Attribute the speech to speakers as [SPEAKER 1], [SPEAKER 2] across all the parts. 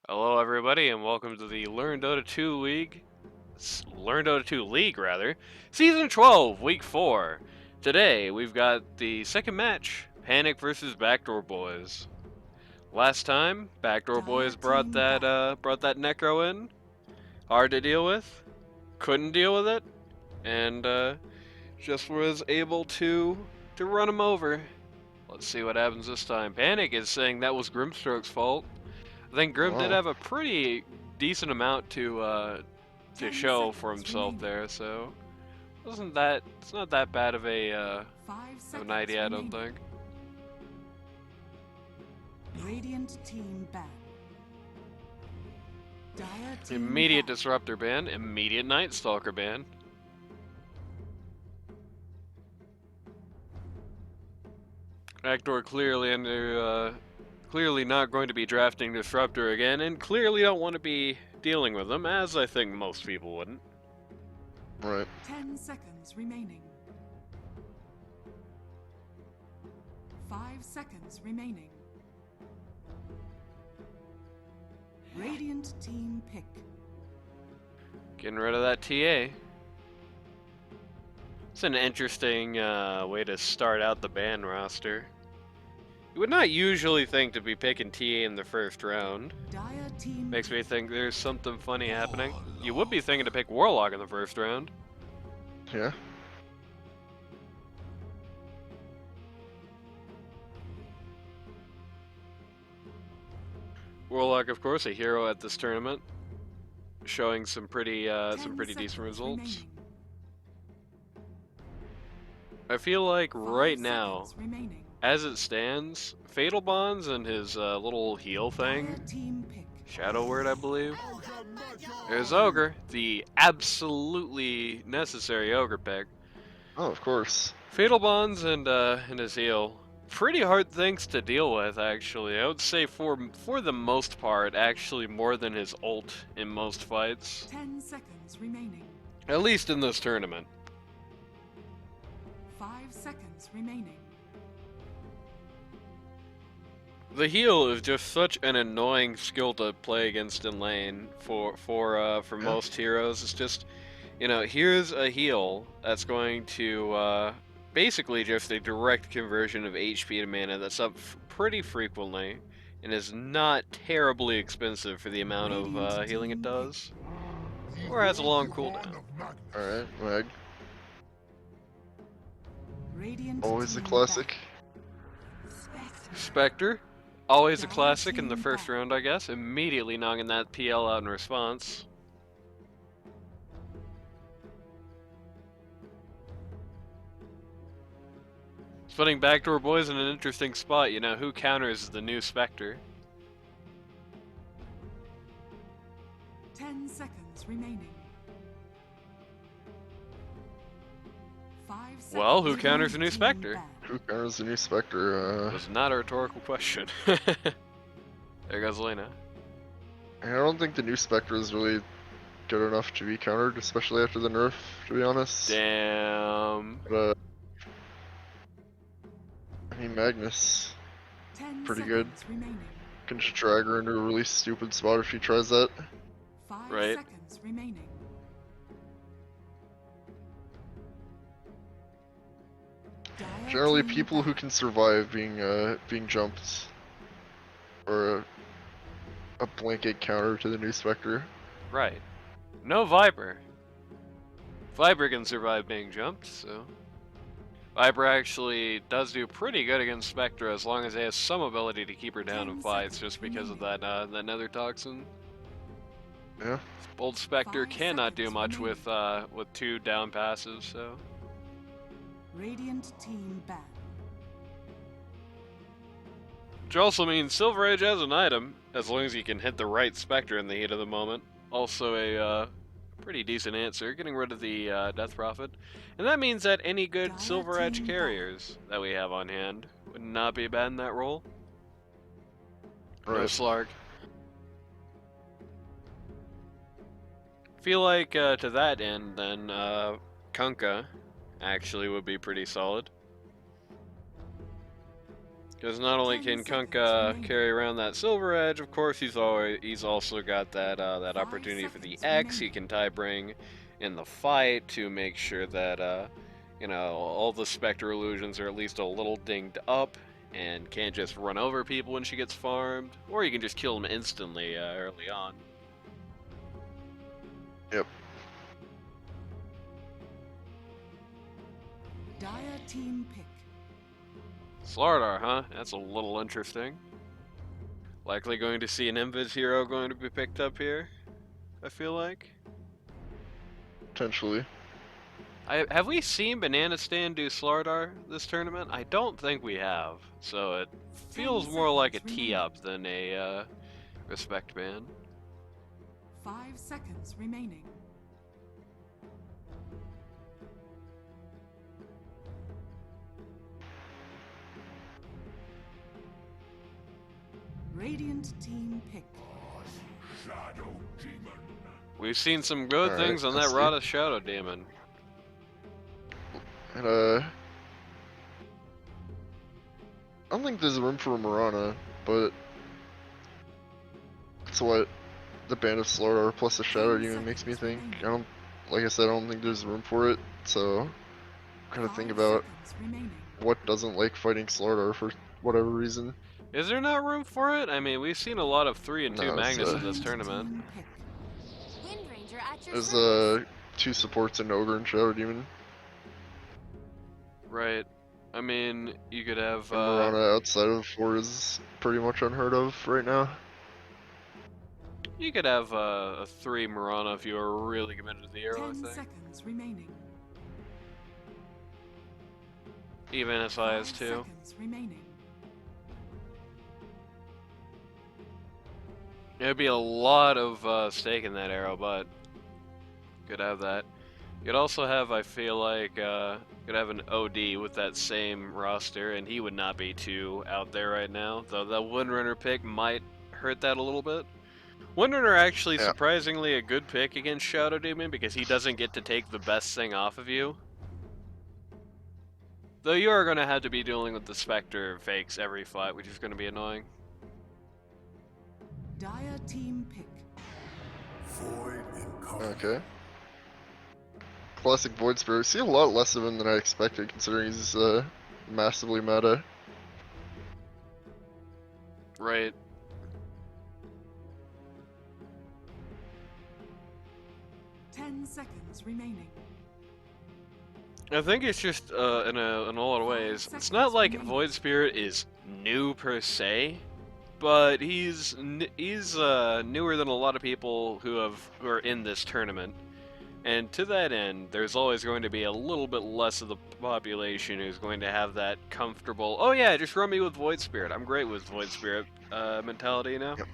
[SPEAKER 1] Hello, everybody, and welcome to the Learn Dota 2 League. Learn Dota 2 League, rather. Season 12, Week 4. Today, we've got the second match, Panic versus Backdoor Boys. Last time, Backdoor Boys brought that Necro in. Hard to deal with. Couldn't deal with it. And, just was able to run him over. Let's see what happens this time. Panic is saying that was Grimstroke's fault. I think Grim did
[SPEAKER 2] Wow.
[SPEAKER 1] have a pretty decent amount to show for himself there, so it's not that bad of an idea, I don't think.
[SPEAKER 3] Radiant team ban. Dire team
[SPEAKER 1] Immediate
[SPEAKER 3] ban.
[SPEAKER 1] Disruptor ban, immediate Night Stalker ban. Backdoor clearly not going to be drafting Disruptor again, and clearly don't want to be dealing with them, as I think most people wouldn't.
[SPEAKER 2] Right.
[SPEAKER 3] 10 seconds remaining. 5 seconds remaining. Radiant team pick.
[SPEAKER 1] Getting rid of that TA. It's an interesting way to start out the ban roster. You would not usually think to be picking TA in the first round.
[SPEAKER 3] Dire team
[SPEAKER 1] Makes me think there's something funny happening. You would be thinking to pick Warlock in the first round.
[SPEAKER 2] Yeah.
[SPEAKER 1] Warlock, of course, a hero at this tournament, showing some pretty
[SPEAKER 3] 10
[SPEAKER 1] decent
[SPEAKER 3] seconds
[SPEAKER 1] results.
[SPEAKER 3] remaining.
[SPEAKER 1] I feel like
[SPEAKER 3] 5
[SPEAKER 1] right now,
[SPEAKER 3] seconds remaining.
[SPEAKER 1] as it stands, Fatal Bonds and his little heal thing,
[SPEAKER 3] Dire team pick.
[SPEAKER 1] Shadow Word, I believe. There's Ogre, the absolutely necessary Ogre pick.
[SPEAKER 2] Oh, of course.
[SPEAKER 1] Fatal Bonds and his heal, pretty hard things to deal with, actually. I would say for the most part, actually more than his ult in most fights.
[SPEAKER 3] 10 seconds remaining.
[SPEAKER 1] At least in this tournament.
[SPEAKER 3] 5 seconds remaining.
[SPEAKER 1] The heal is just such an annoying skill to play against in lane for most heroes. It's just, you know, here's a heal that's going to basically just a direct conversion of HP to mana that's up pretty frequently and is not terribly expensive for the amount of healing it does, or has a long cooldown.
[SPEAKER 2] Alright, Mag.
[SPEAKER 3] Radiant
[SPEAKER 2] Always a
[SPEAKER 3] team
[SPEAKER 2] classic.
[SPEAKER 1] Spectre, always a classic in the first round, I guess. Immediately knocking that PL out in response. Putting Backdoor Boys in an interesting spot. You know, who counters the new Spectre?
[SPEAKER 3] 10 seconds remaining. 5 seconds.
[SPEAKER 1] Well, who counters the new
[SPEAKER 3] Team
[SPEAKER 1] Spectre?
[SPEAKER 3] ban.
[SPEAKER 2] Who counters the new Spectre?
[SPEAKER 1] It was not a rhetorical question. There goes Lena.
[SPEAKER 2] I don't think the new Spectre is really good enough to be countered, especially after the nerf, to be honest.
[SPEAKER 1] Damn.
[SPEAKER 2] But, I mean, Magnus
[SPEAKER 3] 10
[SPEAKER 2] pretty good.
[SPEAKER 3] seconds remaining.
[SPEAKER 2] Can just drag her into a really stupid spot if he tries that.
[SPEAKER 3] 5
[SPEAKER 1] Right.
[SPEAKER 3] seconds remaining. Dire
[SPEAKER 2] Generally,
[SPEAKER 3] team
[SPEAKER 2] people who
[SPEAKER 3] ban.
[SPEAKER 2] can survive being jumped, or a blanket counter to the new Spectre.
[SPEAKER 1] Right. No Viper. Viper can survive being jumped, so... Viper actually does do pretty good against Spectre as long as he has some ability to keep her down in
[SPEAKER 3] 10
[SPEAKER 1] fights,
[SPEAKER 3] seconds
[SPEAKER 1] just because of that nether toxin.
[SPEAKER 2] Yeah.
[SPEAKER 1] Bold Spectre
[SPEAKER 3] 5
[SPEAKER 1] cannot do
[SPEAKER 3] seconds
[SPEAKER 1] much
[SPEAKER 3] remaining.
[SPEAKER 1] with 2 down passes, so...
[SPEAKER 3] Radiant team ban.
[SPEAKER 1] Which also means Silver Edge as an item, as long as you can hit the right Spectre in the heat of the moment. Also a pretty decent answer, getting rid of the Death Prophet. And that means that any good
[SPEAKER 3] Dire
[SPEAKER 1] Silver Edge
[SPEAKER 3] team
[SPEAKER 1] carriers that we have on hand would not be bad in that role. No
[SPEAKER 2] Right.
[SPEAKER 1] Slark. Feel like to that end, then Kunkka actually would be pretty solid. Because not only
[SPEAKER 3] 10
[SPEAKER 1] can
[SPEAKER 3] seconds
[SPEAKER 1] Kunkka
[SPEAKER 3] remaining.
[SPEAKER 1] carry around that silver edge, of course he's also got that that
[SPEAKER 3] 5
[SPEAKER 1] opportunity for the
[SPEAKER 3] seconds
[SPEAKER 1] X. He
[SPEAKER 3] remaining.
[SPEAKER 1] can tie bring in the fight to make sure that you know, all the Spectre illusions are at least a little dinged up and can't just run over people when she gets farmed, or you can just kill them instantly early on.
[SPEAKER 2] Yep.
[SPEAKER 3] Dire team pick.
[SPEAKER 1] Slardar, huh? That's a little interesting. Likely going to see an Invis hero going to be picked up here, I feel like.
[SPEAKER 2] Potentially.
[SPEAKER 1] Have we seen Banana Stand do Slardar this tournament? I don't think we have, so it feels more like a
[SPEAKER 3] seconds
[SPEAKER 1] tee up than a respect ban.
[SPEAKER 3] 5 seconds remaining. Radiant team pick.
[SPEAKER 1] We've seen some good
[SPEAKER 2] Alright,
[SPEAKER 1] things on
[SPEAKER 2] let's
[SPEAKER 1] that
[SPEAKER 2] see.
[SPEAKER 1] Rada Shadow Demon.
[SPEAKER 2] And I don't think there's room for a Mirana, but that's what the Band of Slaughter plus the Shadow
[SPEAKER 3] 10
[SPEAKER 2] Demon makes me
[SPEAKER 3] seconds
[SPEAKER 2] think.
[SPEAKER 3] remaining.
[SPEAKER 2] I don't, like I said, I don't think there's room for it, so I'm trying to think
[SPEAKER 3] 5
[SPEAKER 2] about
[SPEAKER 3] seconds remaining.
[SPEAKER 2] what doesn't like fighting Slaughter for whatever reason.
[SPEAKER 1] Is there not room for it? I mean, we've seen a lot of 3 and 2
[SPEAKER 2] No, it's,
[SPEAKER 1] Magnus in this
[SPEAKER 3] Radiant
[SPEAKER 1] tournament.
[SPEAKER 3] team pick.
[SPEAKER 4] Wind Ranger at your
[SPEAKER 2] There's
[SPEAKER 4] service.
[SPEAKER 2] 2 supports in Ogre and Shadow Demon,
[SPEAKER 1] Right. I mean, you could have
[SPEAKER 2] and Mirana outside of 4 is pretty much unheard of right now.
[SPEAKER 1] you could have a 3 Mirana if you were really committed to the hero, I
[SPEAKER 3] 10
[SPEAKER 1] think.
[SPEAKER 3] seconds remaining.
[SPEAKER 1] Even as high
[SPEAKER 3] 5
[SPEAKER 1] as 2.
[SPEAKER 3] seconds remaining.
[SPEAKER 1] It'd be a lot of stake in that arrow, but could have that. You'd also have, I feel like, could have an OD with that same roster, and he would not be too out there right now. Though the Windrunner pick might hurt that a little bit. Windrunner actually
[SPEAKER 2] Yeah.
[SPEAKER 1] surprisingly a good pick against Shadow Demon because he doesn't get to take the best thing off of you. Though you are going to have to be dealing with the Spectre fakes every fight, which is going to be annoying.
[SPEAKER 3] Dire team pick.
[SPEAKER 2] Okay. Classic Void Spirit. See a lot less of him than I expected, considering he's massively meta.
[SPEAKER 1] Right.
[SPEAKER 3] Ten seconds remaining.
[SPEAKER 1] I think it's just in a lot of ways. It's not like Void Spirit is new per se, but he's newer than a lot of people who are in this tournament. And to that end, there's always going to be a little bit less of the population who's going to have that comfortable, oh yeah, just run me with Void Spirit. I'm great with Void Spirit mentality, you know?
[SPEAKER 2] Yep.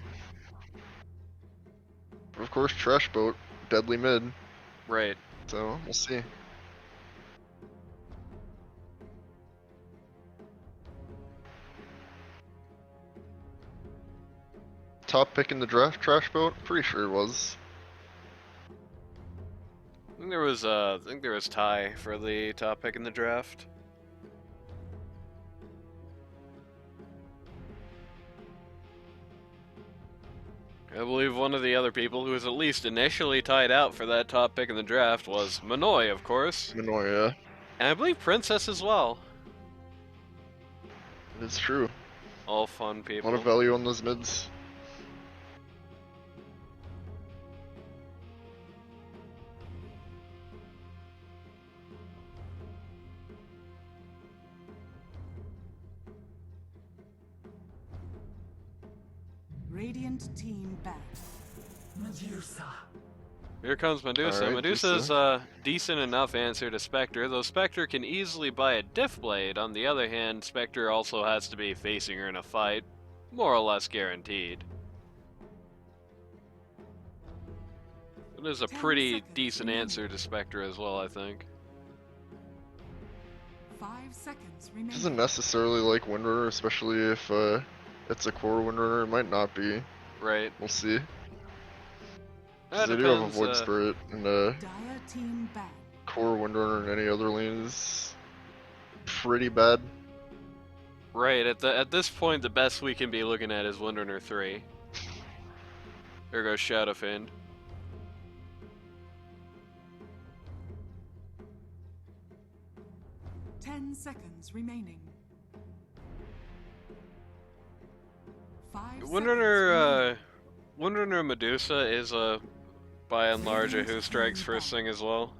[SPEAKER 2] Of course, Trash Boat, deadly mid,
[SPEAKER 1] Right.
[SPEAKER 2] so we'll see. Top pick in the draft, Trash Boat? Pretty sure it was.
[SPEAKER 1] I think there was Ty for the top pick in the draft. I believe one of the other people who was at least initially tied out for that top pick in the draft was Manoy, of course.
[SPEAKER 2] Minoya.
[SPEAKER 1] And I believe Princess as well.
[SPEAKER 2] It's true.
[SPEAKER 1] All fun
[SPEAKER 2] A
[SPEAKER 1] people.
[SPEAKER 2] lot of value on those mids.
[SPEAKER 3] Radiant team back.
[SPEAKER 1] Here comes Medusa.
[SPEAKER 2] Alright,
[SPEAKER 1] Medusa's a decent enough answer to Spectre, though Spectre can easily buy a Diff Blade. On the other hand, Spectre also has to be facing her in a fight, more or less guaranteed. It is a
[SPEAKER 3] 10
[SPEAKER 1] pretty
[SPEAKER 3] seconds
[SPEAKER 1] decent
[SPEAKER 3] remaining.
[SPEAKER 1] answer to Spectre as well, I think.
[SPEAKER 3] 5 seconds remaining.
[SPEAKER 2] Doesn't necessarily like Windrunner, especially if it's a core Windrunner. It might not be.
[SPEAKER 1] Right.
[SPEAKER 2] We'll see.
[SPEAKER 1] That
[SPEAKER 2] Because they do have a
[SPEAKER 1] depends,
[SPEAKER 2] Void Spirit, and
[SPEAKER 3] Dire team back.
[SPEAKER 2] core Windrunner in any other lane is pretty bad.
[SPEAKER 1] Right, at this point, the best we can be looking at is Windrunner 3. There goes Shadowfiend.
[SPEAKER 3] Ten seconds remaining. 5 seconds remaining.
[SPEAKER 1] Windrunner Medusa is by and large a Who Strikes First thing as well.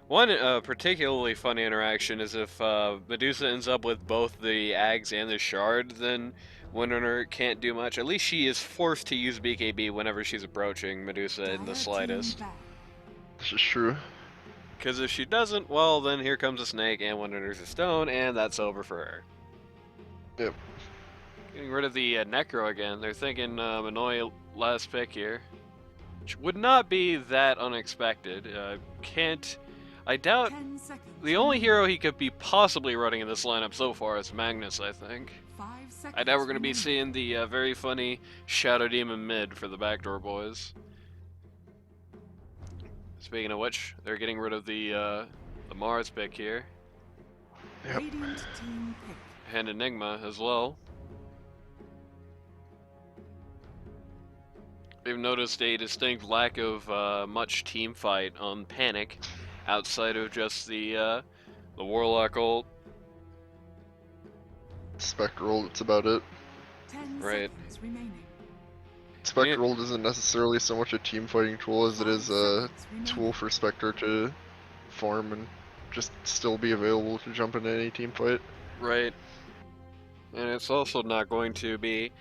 [SPEAKER 1] One particularly funny interaction is if Medusa ends up with both the Ags and the Shard, then Windrunner can't do much. At least she is forced to use BKB whenever she's approaching Medusa in the
[SPEAKER 3] Dire
[SPEAKER 1] slightest.
[SPEAKER 3] team back.
[SPEAKER 2] This is true.
[SPEAKER 1] Because if she doesn't, well, then here comes a snake and Windrunner's a stone, and that's over for her.
[SPEAKER 2] Yep.
[SPEAKER 1] Getting rid of the Necro again. They're thinking Minoy last pick here. Which would not be that unexpected. I doubt
[SPEAKER 3] 10 seconds.
[SPEAKER 1] the only hero he could be possibly running in this lineup so far is Magnus, I think.
[SPEAKER 3] 5 seconds.
[SPEAKER 1] I doubt we're going to be
[SPEAKER 3] remaining.
[SPEAKER 1] seeing the very funny Shadow Demon mid for the Backdoor boys. Speaking of which, they're getting rid of the Mars pick here.
[SPEAKER 2] Yep.
[SPEAKER 3] Radiant team pick.
[SPEAKER 1] And Enigma as well. They've noticed a distinct lack of much team fight on Panic, outside of just the Warlock ult.
[SPEAKER 2] Spectral, that's about it.
[SPEAKER 3] 10
[SPEAKER 1] Right.
[SPEAKER 3] seconds remaining.
[SPEAKER 2] Spectral isn't necessarily so much a team fighting tool as it is a tool for Spectre to farm and just still be available to jump into any team fight.
[SPEAKER 1] Right. And it's also not going to be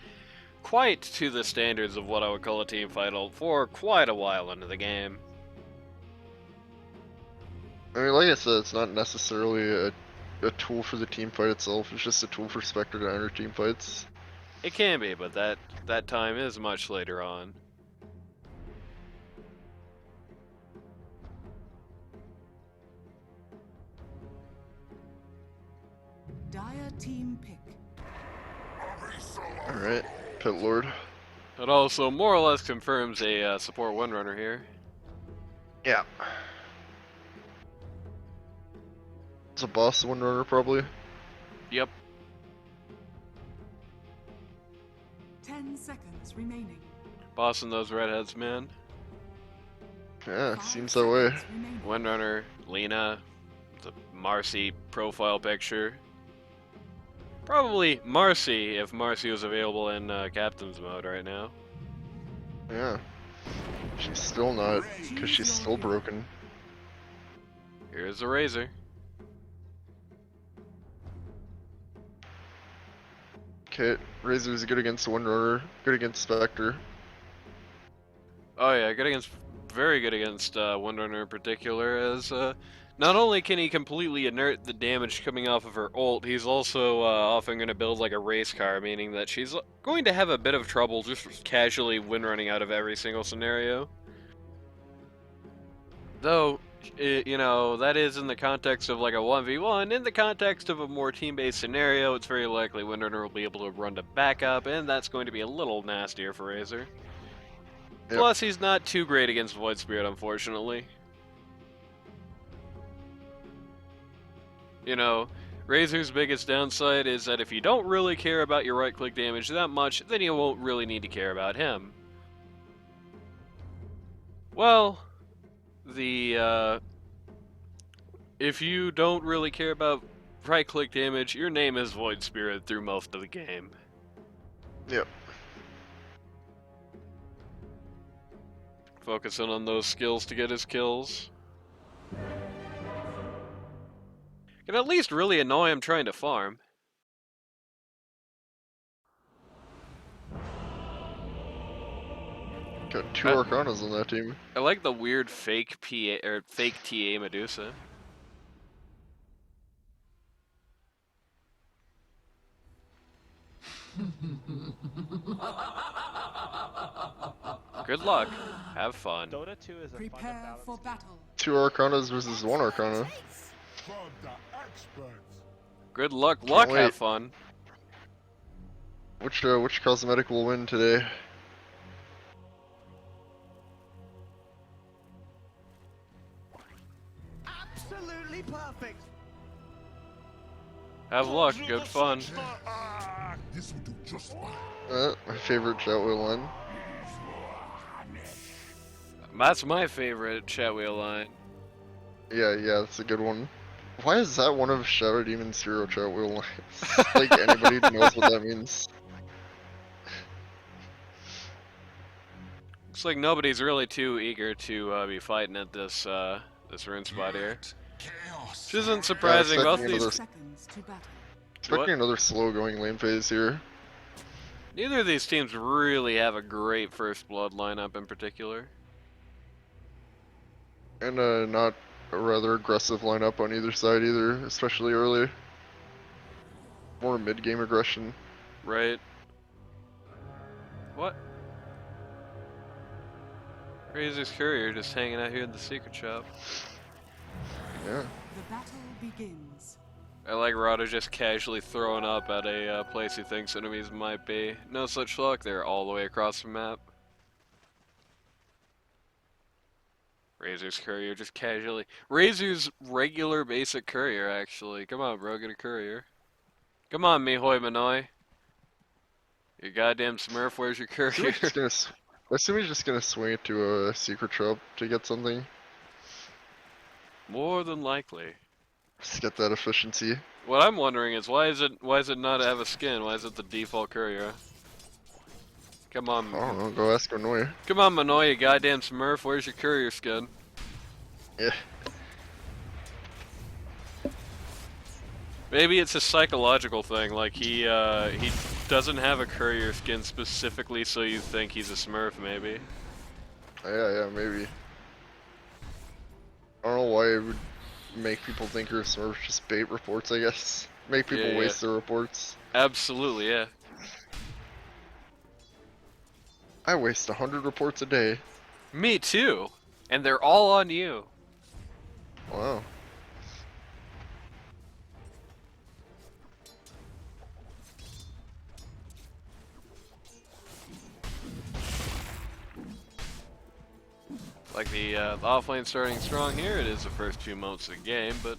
[SPEAKER 1] quite to the standards of what I would call a team fight ult for quite a while into the game.
[SPEAKER 2] I mean, like I said, it's not necessarily a tool for the team fight itself, it's just a tool for Spectre to enter team fights.
[SPEAKER 1] It can be, but that time is much later on.
[SPEAKER 3] Dire team pick.
[SPEAKER 2] Alright, Pit Lord.
[SPEAKER 1] It also more or less confirms a support Windrunner here.
[SPEAKER 2] Yeah. It's a boss Windrunner, probably.
[SPEAKER 1] Yep.
[SPEAKER 3] 10 seconds remaining.
[SPEAKER 1] Bossing those redheads, man.
[SPEAKER 2] Yeah,
[SPEAKER 3] 5
[SPEAKER 2] seems that way.
[SPEAKER 3] seconds remaining.
[SPEAKER 1] Windrunner, Lena, the Marcy profile picture. Probably Marcy if Marcy was available in Captain's mode right now.
[SPEAKER 2] Yeah. She's still not, because she's still broken.
[SPEAKER 1] Here's the Razor.
[SPEAKER 2] Okay, Razor's good against Windrunner, good against Spectre.
[SPEAKER 1] Oh yeah, very good against Windrunner in particular, as not only can he completely inert the damage coming off of her ult, he's also often going to build like a race car, meaning that she's going to have a bit of trouble just casually windrunning out of every single scenario. Though, you know, that is in the context of like a 1v1. In the context of a more team-based scenario, it's very likely Windrunner will be able to run to backup, and that's going to be a little nastier for Razor.
[SPEAKER 2] Yep.
[SPEAKER 1] Plus, he's not too great against Void Spirit, unfortunately. You know, Razor's biggest downside is that if you don't really care about your right-click damage that much, then you won't really need to care about him. Well, if you don't really care about right-click damage, your name is Void Spirit through most of the game.
[SPEAKER 2] Yep.
[SPEAKER 1] Focusing on those skills to get his kills. Can at least really annoy him trying to farm.
[SPEAKER 2] Got two Arcanas on that team.
[SPEAKER 1] I like the weird fake PA or fake TA Medusa. Good luck. Have fun.
[SPEAKER 5] Dota 2 is a fun
[SPEAKER 3] Prepare
[SPEAKER 5] balance
[SPEAKER 3] for
[SPEAKER 5] game.
[SPEAKER 3] battle.
[SPEAKER 2] 2 Arcanas versus 1 Arcana.
[SPEAKER 1] Good luck. Luck.
[SPEAKER 2] wait.
[SPEAKER 1] Have fun.
[SPEAKER 2] Which cosmetic will win today?
[SPEAKER 5] Absolutely perfect.
[SPEAKER 1] Have luck, good fun.
[SPEAKER 5] This will do just fine.
[SPEAKER 2] My favorite chat wheel line.
[SPEAKER 1] That's my favorite chat wheel line.
[SPEAKER 2] Yeah, that's a good one. Why is that one of Shadow Demon's hero chat wheel lines? Like anybody knows what that means.
[SPEAKER 1] Looks like nobody's really too eager to be fighting at this this rune spot here.
[SPEAKER 5] Chaos.
[SPEAKER 1] Which isn't surprising. Both
[SPEAKER 2] expecting
[SPEAKER 1] these,
[SPEAKER 2] another-
[SPEAKER 3] Seconds to battle.
[SPEAKER 2] Expecting another slow going lane phase here.
[SPEAKER 1] neither of these teams really have a great first blood lineup in particular.
[SPEAKER 2] And not a rather aggressive lineup on either side either, especially early. More mid-game aggression.
[SPEAKER 1] Right. What? Razor's Courier just hanging out here in the secret shop.
[SPEAKER 2] Yeah.
[SPEAKER 3] The battle begins.
[SPEAKER 1] I like Rada just casually throwing up at a place he thinks enemies might be. No such luck, they're all the way across the map. Razor's Courier just casually. Razor's regular basic courier, actually. Come on, bro, get a courier. Come on, Mihoy Manoy. You goddamn Smurf, where's your courier?
[SPEAKER 2] I assume he's just gonna swing it to a secret shop to get something.
[SPEAKER 1] More than likely.
[SPEAKER 2] Just get that efficiency.
[SPEAKER 1] What I'm wondering is why is it not have a skin? Why is it the default courier? Come on.
[SPEAKER 2] I don't know, go ask Manoy.
[SPEAKER 1] Come on, Manoy, you goddamn Smurf, where's your courier skin?
[SPEAKER 2] Yeah.
[SPEAKER 1] Maybe it's a psychological thing, like he doesn't have a courier skin specifically so you think he's a Smurf, maybe.
[SPEAKER 2] Yeah, maybe. I don't know why it would make people think you're a Smurf, just bait reports, I guess. Make people
[SPEAKER 1] Yeah.
[SPEAKER 2] waste their reports.
[SPEAKER 1] Absolutely, yeah.
[SPEAKER 2] I waste 100 reports a day.
[SPEAKER 1] Me too. And they're all on you.
[SPEAKER 2] Wow.
[SPEAKER 1] Like the offlane starting strong here, it is the first few moments of the game, but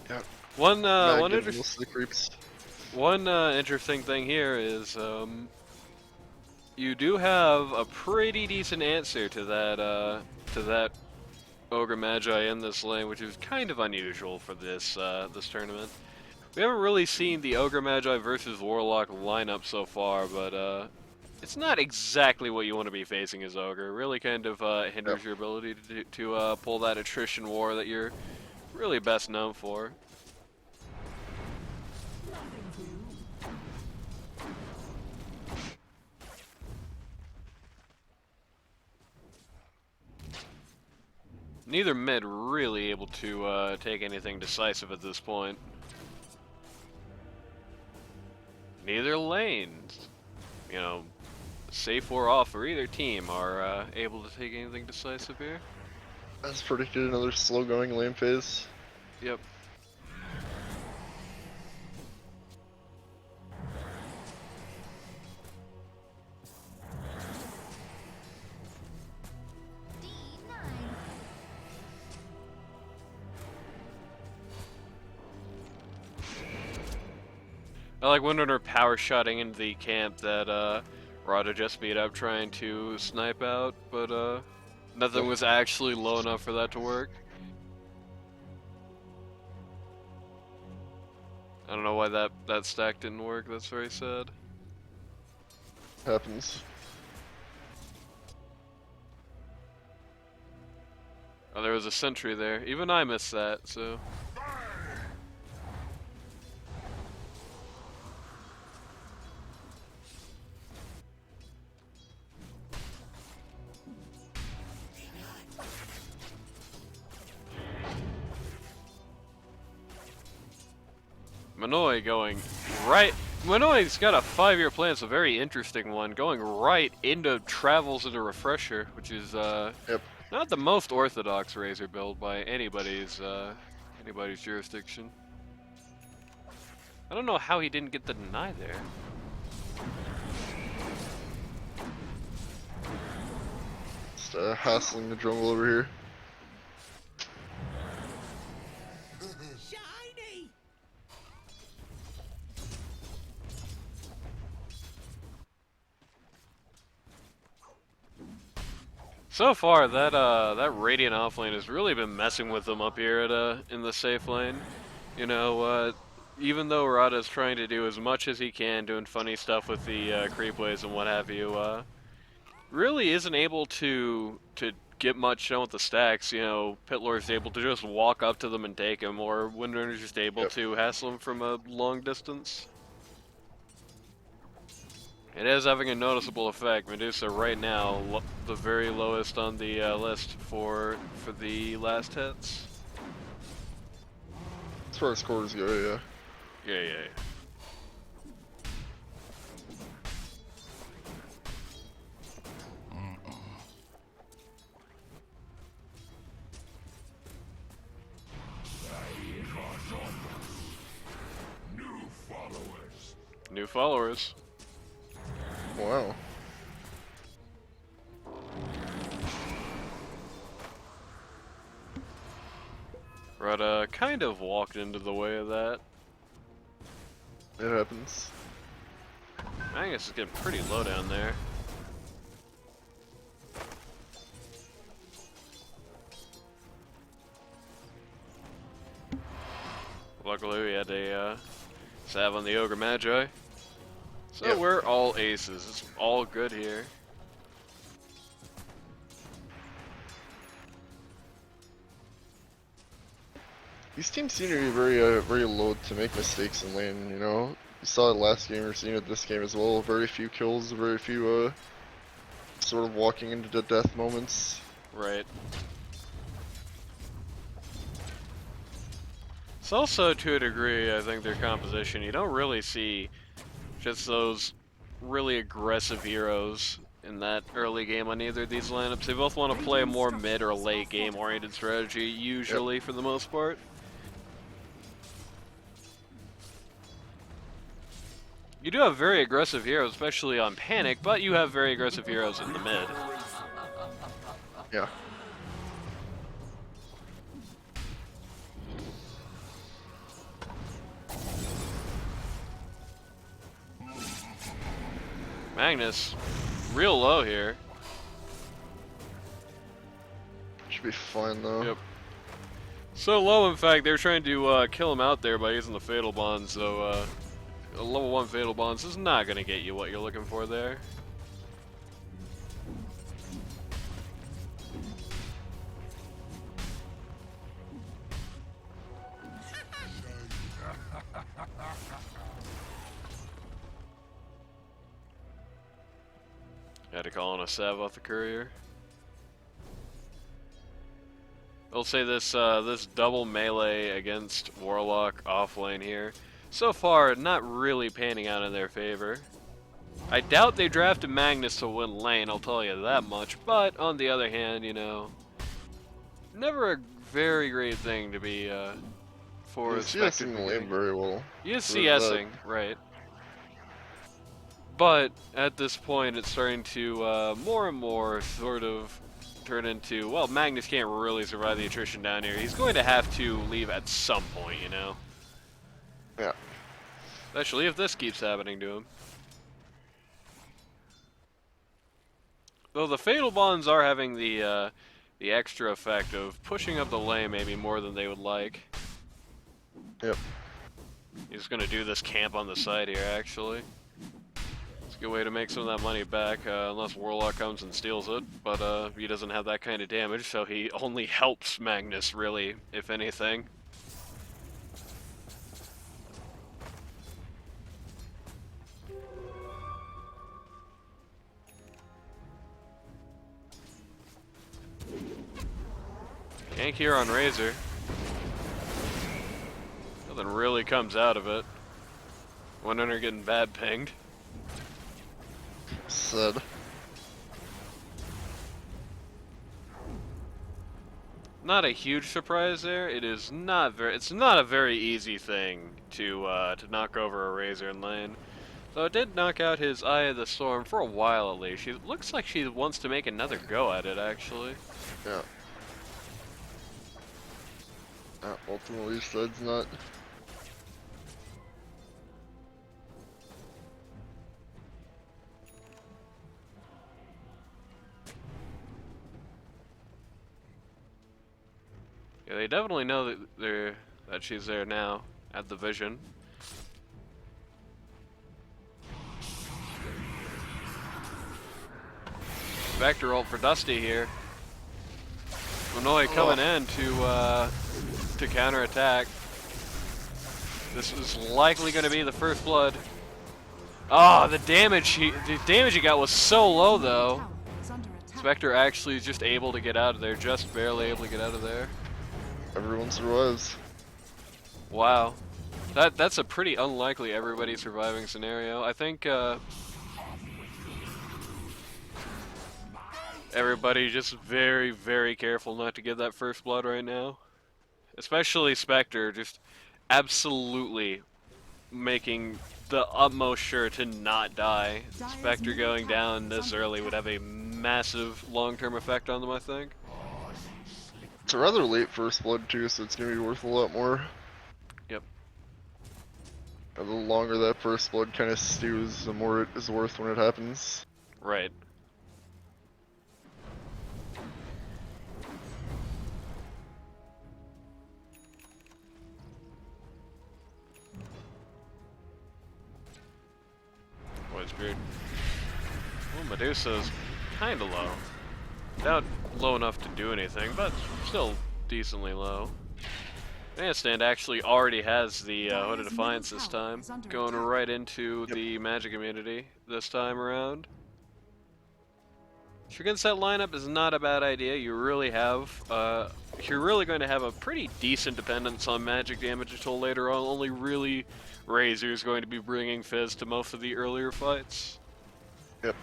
[SPEAKER 2] Yeah.
[SPEAKER 1] one
[SPEAKER 2] Most of the creeps.
[SPEAKER 1] interesting thing here is you do have a pretty decent answer to that Ogre Magi in this lane, which is kind of unusual for this this tournament. We haven't really seen the Ogre Magi versus Warlock lineup so far, but it's not exactly what you want to be facing as Ogre. It really kind of hinders your ability to pull that attrition war that you're really best known for. Neither mid really able to take anything decisive at this point. Neither lanes, you know, safe or off for either team, are able to take anything decisive here.
[SPEAKER 2] As predicted, another slow going lane phase.
[SPEAKER 1] Yep. I like when they're power shotting into the camp that Rada just beat up trying to snipe out, but nothing was actually low enough for that to work. I don't know why that stack didn't work, that's very sad.
[SPEAKER 2] Happens.
[SPEAKER 1] Oh, there was a sentry there. Even I missed that, so... Manoy going right. Manoy's got a 5-year plan. It's a very interesting one. Going right into travels into refresher, which is
[SPEAKER 2] Yep.
[SPEAKER 1] not the most orthodox Razor build by anybody's jurisdiction. I don't know how he didn't get the deny there.
[SPEAKER 2] Just hassling the jungle over here.
[SPEAKER 1] So far, that Radiant offlane has really been messing with them up here at in the safe lane. You know, even though Rada's trying to do as much as he can, doing funny stuff with the creep waves and what have you, really isn't able to get much done with the stacks. You know, Pitlor's able to just walk up to them and take him, or Windrunner's just able
[SPEAKER 2] Yep.
[SPEAKER 1] to hassle him from a long distance. It is having a noticeable effect. Medusa right now, the very lowest on the list for the last hits.
[SPEAKER 2] As far as scores go, yeah.
[SPEAKER 1] Yeah.
[SPEAKER 5] New followers.
[SPEAKER 1] New followers.
[SPEAKER 2] Wow.
[SPEAKER 1] Rada kind of walked into the way of that.
[SPEAKER 2] It happens.
[SPEAKER 1] Magnus is getting pretty low down there. Luckily we had a salve on the Ogre Magi. So
[SPEAKER 2] Yep.
[SPEAKER 1] we're all aces. It's all good here.
[SPEAKER 2] These teams seem to be very low to make mistakes in lane, you know? You saw it last game, you're seeing it this game as well. Very few kills, very few, sort of walking into the death moments.
[SPEAKER 1] Right. It's also, to a degree, I think their composition, you don't really see just those really aggressive heroes in that early game on either of these lineups. They both want to play a more mid or late game oriented strategy, usually, for the most part. You do have very aggressive heroes, especially on Panic, but you have very aggressive heroes in the mid.
[SPEAKER 2] Yeah.
[SPEAKER 1] Magnus, real low here.
[SPEAKER 2] Should be fine though.
[SPEAKER 1] Yep. So low, in fact, they're trying to kill him out there by using the Fatal Bond, so a level 1 Fatal Bonds is not going to get you what you're looking for there. Had to call on a salve off the courier. I'll say this this double melee against Warlock offlane here, so far not really panning out in their favor. I doubt they drafted Magnus to win lane, I'll tell you that much, but on the other hand, you know, never a very great thing to be for
[SPEAKER 2] He's
[SPEAKER 1] a
[SPEAKER 2] CSing the lane very well.
[SPEAKER 1] He is
[SPEAKER 2] For
[SPEAKER 1] CSing, right. But at this point, it's starting to more and more sort of turn into, well, Magnus can't really survive the attrition down here. He's going to have to leave at some point, you know?
[SPEAKER 2] Yeah.
[SPEAKER 1] Especially if this keeps happening to him. Though the Fatal Bonds are having the extra effect of pushing up the lane maybe more than they would like.
[SPEAKER 2] Yep.
[SPEAKER 1] He's going to do this camp on the side here, actually. Good way to make some of that money back, unless Warlock comes and steals it, but he doesn't have that kind of damage, so he only helps Magnus, really, if anything. Gank here on Razor. Nothing really comes out of it. Windrunner getting bad pinged.
[SPEAKER 2] Said.
[SPEAKER 1] Not a huge surprise there. It is not very. It's not a very easy thing to knock over a Razor in lane. So it did knock out his Eye of the Storm for a while at least. She looks like she wants to make another go at it actually.
[SPEAKER 2] Yeah. Ultimately, Said's not.
[SPEAKER 1] Yeah, they definitely know that she's there now at the vision. Vector ult for Dusty here. Manoy coming in to counter attack. This is likely going to be the first blood. Oh, the damage he got was so low though.
[SPEAKER 3] Tower is under attack.
[SPEAKER 1] Spectre actually is just able to get out of there, just barely able to get out of there.
[SPEAKER 2] Everyone survives.
[SPEAKER 1] Wow, that's a pretty unlikely everybody surviving scenario. I think everybody just very, very careful not to get that first blood right now. Especially Spectre, just absolutely making the utmost sure to not die. Spectre going down this early would have a massive long-term effect on them, I think.
[SPEAKER 2] It's a rather late first blood too, so it's gonna be worth a lot more.
[SPEAKER 1] Yep.
[SPEAKER 2] And the longer that first blood kind of stews, the more it is worth when it happens.
[SPEAKER 1] Right. Void Spirit. Well, Medusa's kinda low. Not low enough to do anything, but still decently low. Bandstand actually already has the Hood of Defiance this time, going right into the magic immunity this time around. Which against that lineup is not a bad idea. You really have, you're really going to have a pretty decent dependence on magic damage until later on. Only really Razor is going to be bringing Fizz to most of the earlier fights.
[SPEAKER 2] Yep.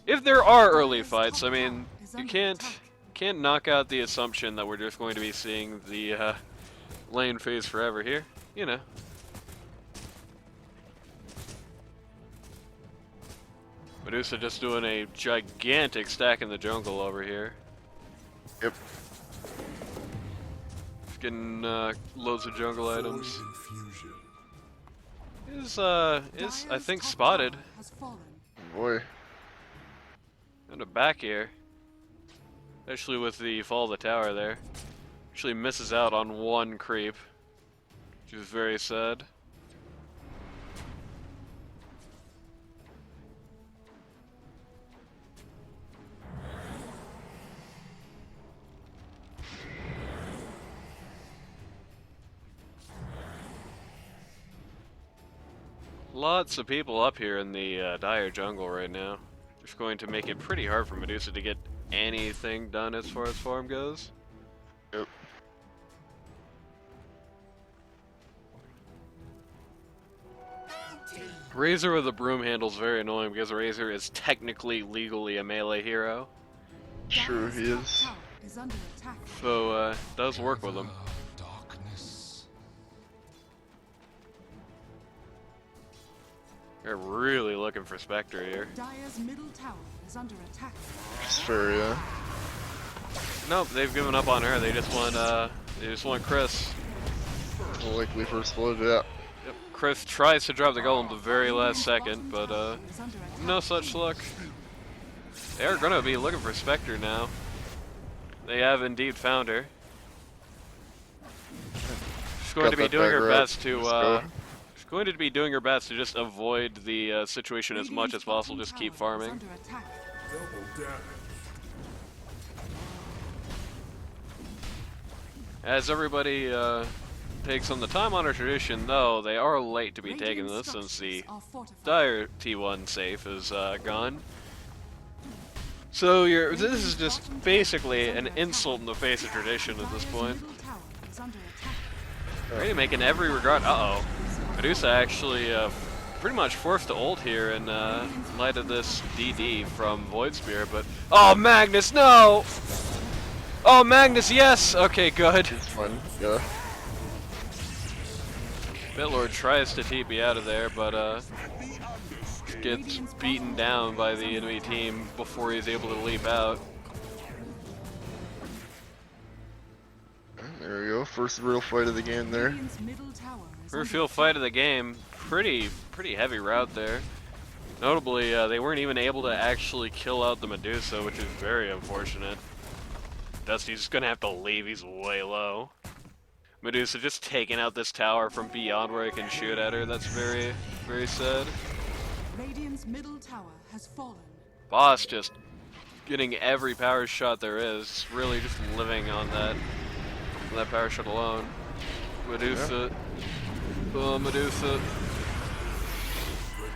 [SPEAKER 1] If there are early fights, I mean, you can't knock out the assumption that we're just going to be seeing the lane phase forever here. You know. Medusa just doing a gigantic stack in the jungle over here.
[SPEAKER 2] Yep.
[SPEAKER 1] Just getting loads of jungle items. Is I think spotted.
[SPEAKER 3] Has fallen.
[SPEAKER 2] Boy.
[SPEAKER 1] And a back here. Especially with the fall of the tower there. Actually misses out on one creep. Which is very sad. Lots of people up here in the dire jungle right now. Just going to make it pretty hard for Medusa to get anything done as far as farm goes.
[SPEAKER 2] Yep.
[SPEAKER 1] Razor with the broom handle is very annoying because Razor is technically legally a melee hero.
[SPEAKER 2] Sure he is.
[SPEAKER 3] Tower is under attack.
[SPEAKER 1] So does work with him. They're really looking for Spectre here.
[SPEAKER 3] Dire's middle tower is under attack.
[SPEAKER 2] It's fair, yeah.
[SPEAKER 1] Nope, they've given up on her. They just want Chris.
[SPEAKER 2] Likely first blood, yeah.
[SPEAKER 1] Yep. Chris tries to drop the golem the very last second, but
[SPEAKER 3] Is under attack.
[SPEAKER 1] no such luck. They are gonna be looking for Spectre now. They have indeed found her. She's going
[SPEAKER 2] Got
[SPEAKER 1] to be
[SPEAKER 2] that
[SPEAKER 1] doing her
[SPEAKER 2] dagger out.
[SPEAKER 1] best to
[SPEAKER 2] Let's go.
[SPEAKER 1] she's going to be doing her best to just avoid the situation as much as possible. Just keep farming.
[SPEAKER 3] Under attack.
[SPEAKER 5] Double damage.
[SPEAKER 1] As everybody takes on the time-honored tradition, though, they are late to be taking this since the
[SPEAKER 3] Are fortified.
[SPEAKER 1] Dire T1 safe is gone. So this is just basically an insult in the face of tradition at this point.
[SPEAKER 3] Middle tower is under attack.
[SPEAKER 1] Ready to make in every regard. Uh-oh. Medusa actually pretty much forced to ult here in light of this DD from Void Spear, but... Oh, Magnus, no! Oh, Magnus, yes! Okay, good.
[SPEAKER 2] It's fun, yeah.
[SPEAKER 1] Bitlord tries to TP out of there, but gets beaten down by the enemy team before he's able to leap out.
[SPEAKER 2] There we go. First real fight of the game there.
[SPEAKER 3] Radiant's middle tower is
[SPEAKER 1] First
[SPEAKER 3] under
[SPEAKER 1] field fight of the game. Pretty heavy route there. Notably, they weren't even able to actually kill out the Medusa, which is very unfortunate. Dusty's just gonna have to leave, he's way low. Medusa just taking out this tower from beyond where I can shoot at her, that's very, very sad.
[SPEAKER 3] Radiant's middle tower has fallen.
[SPEAKER 1] Boss just getting every power shot there is, really just living on that power shot alone. Medusa, oh Medusa.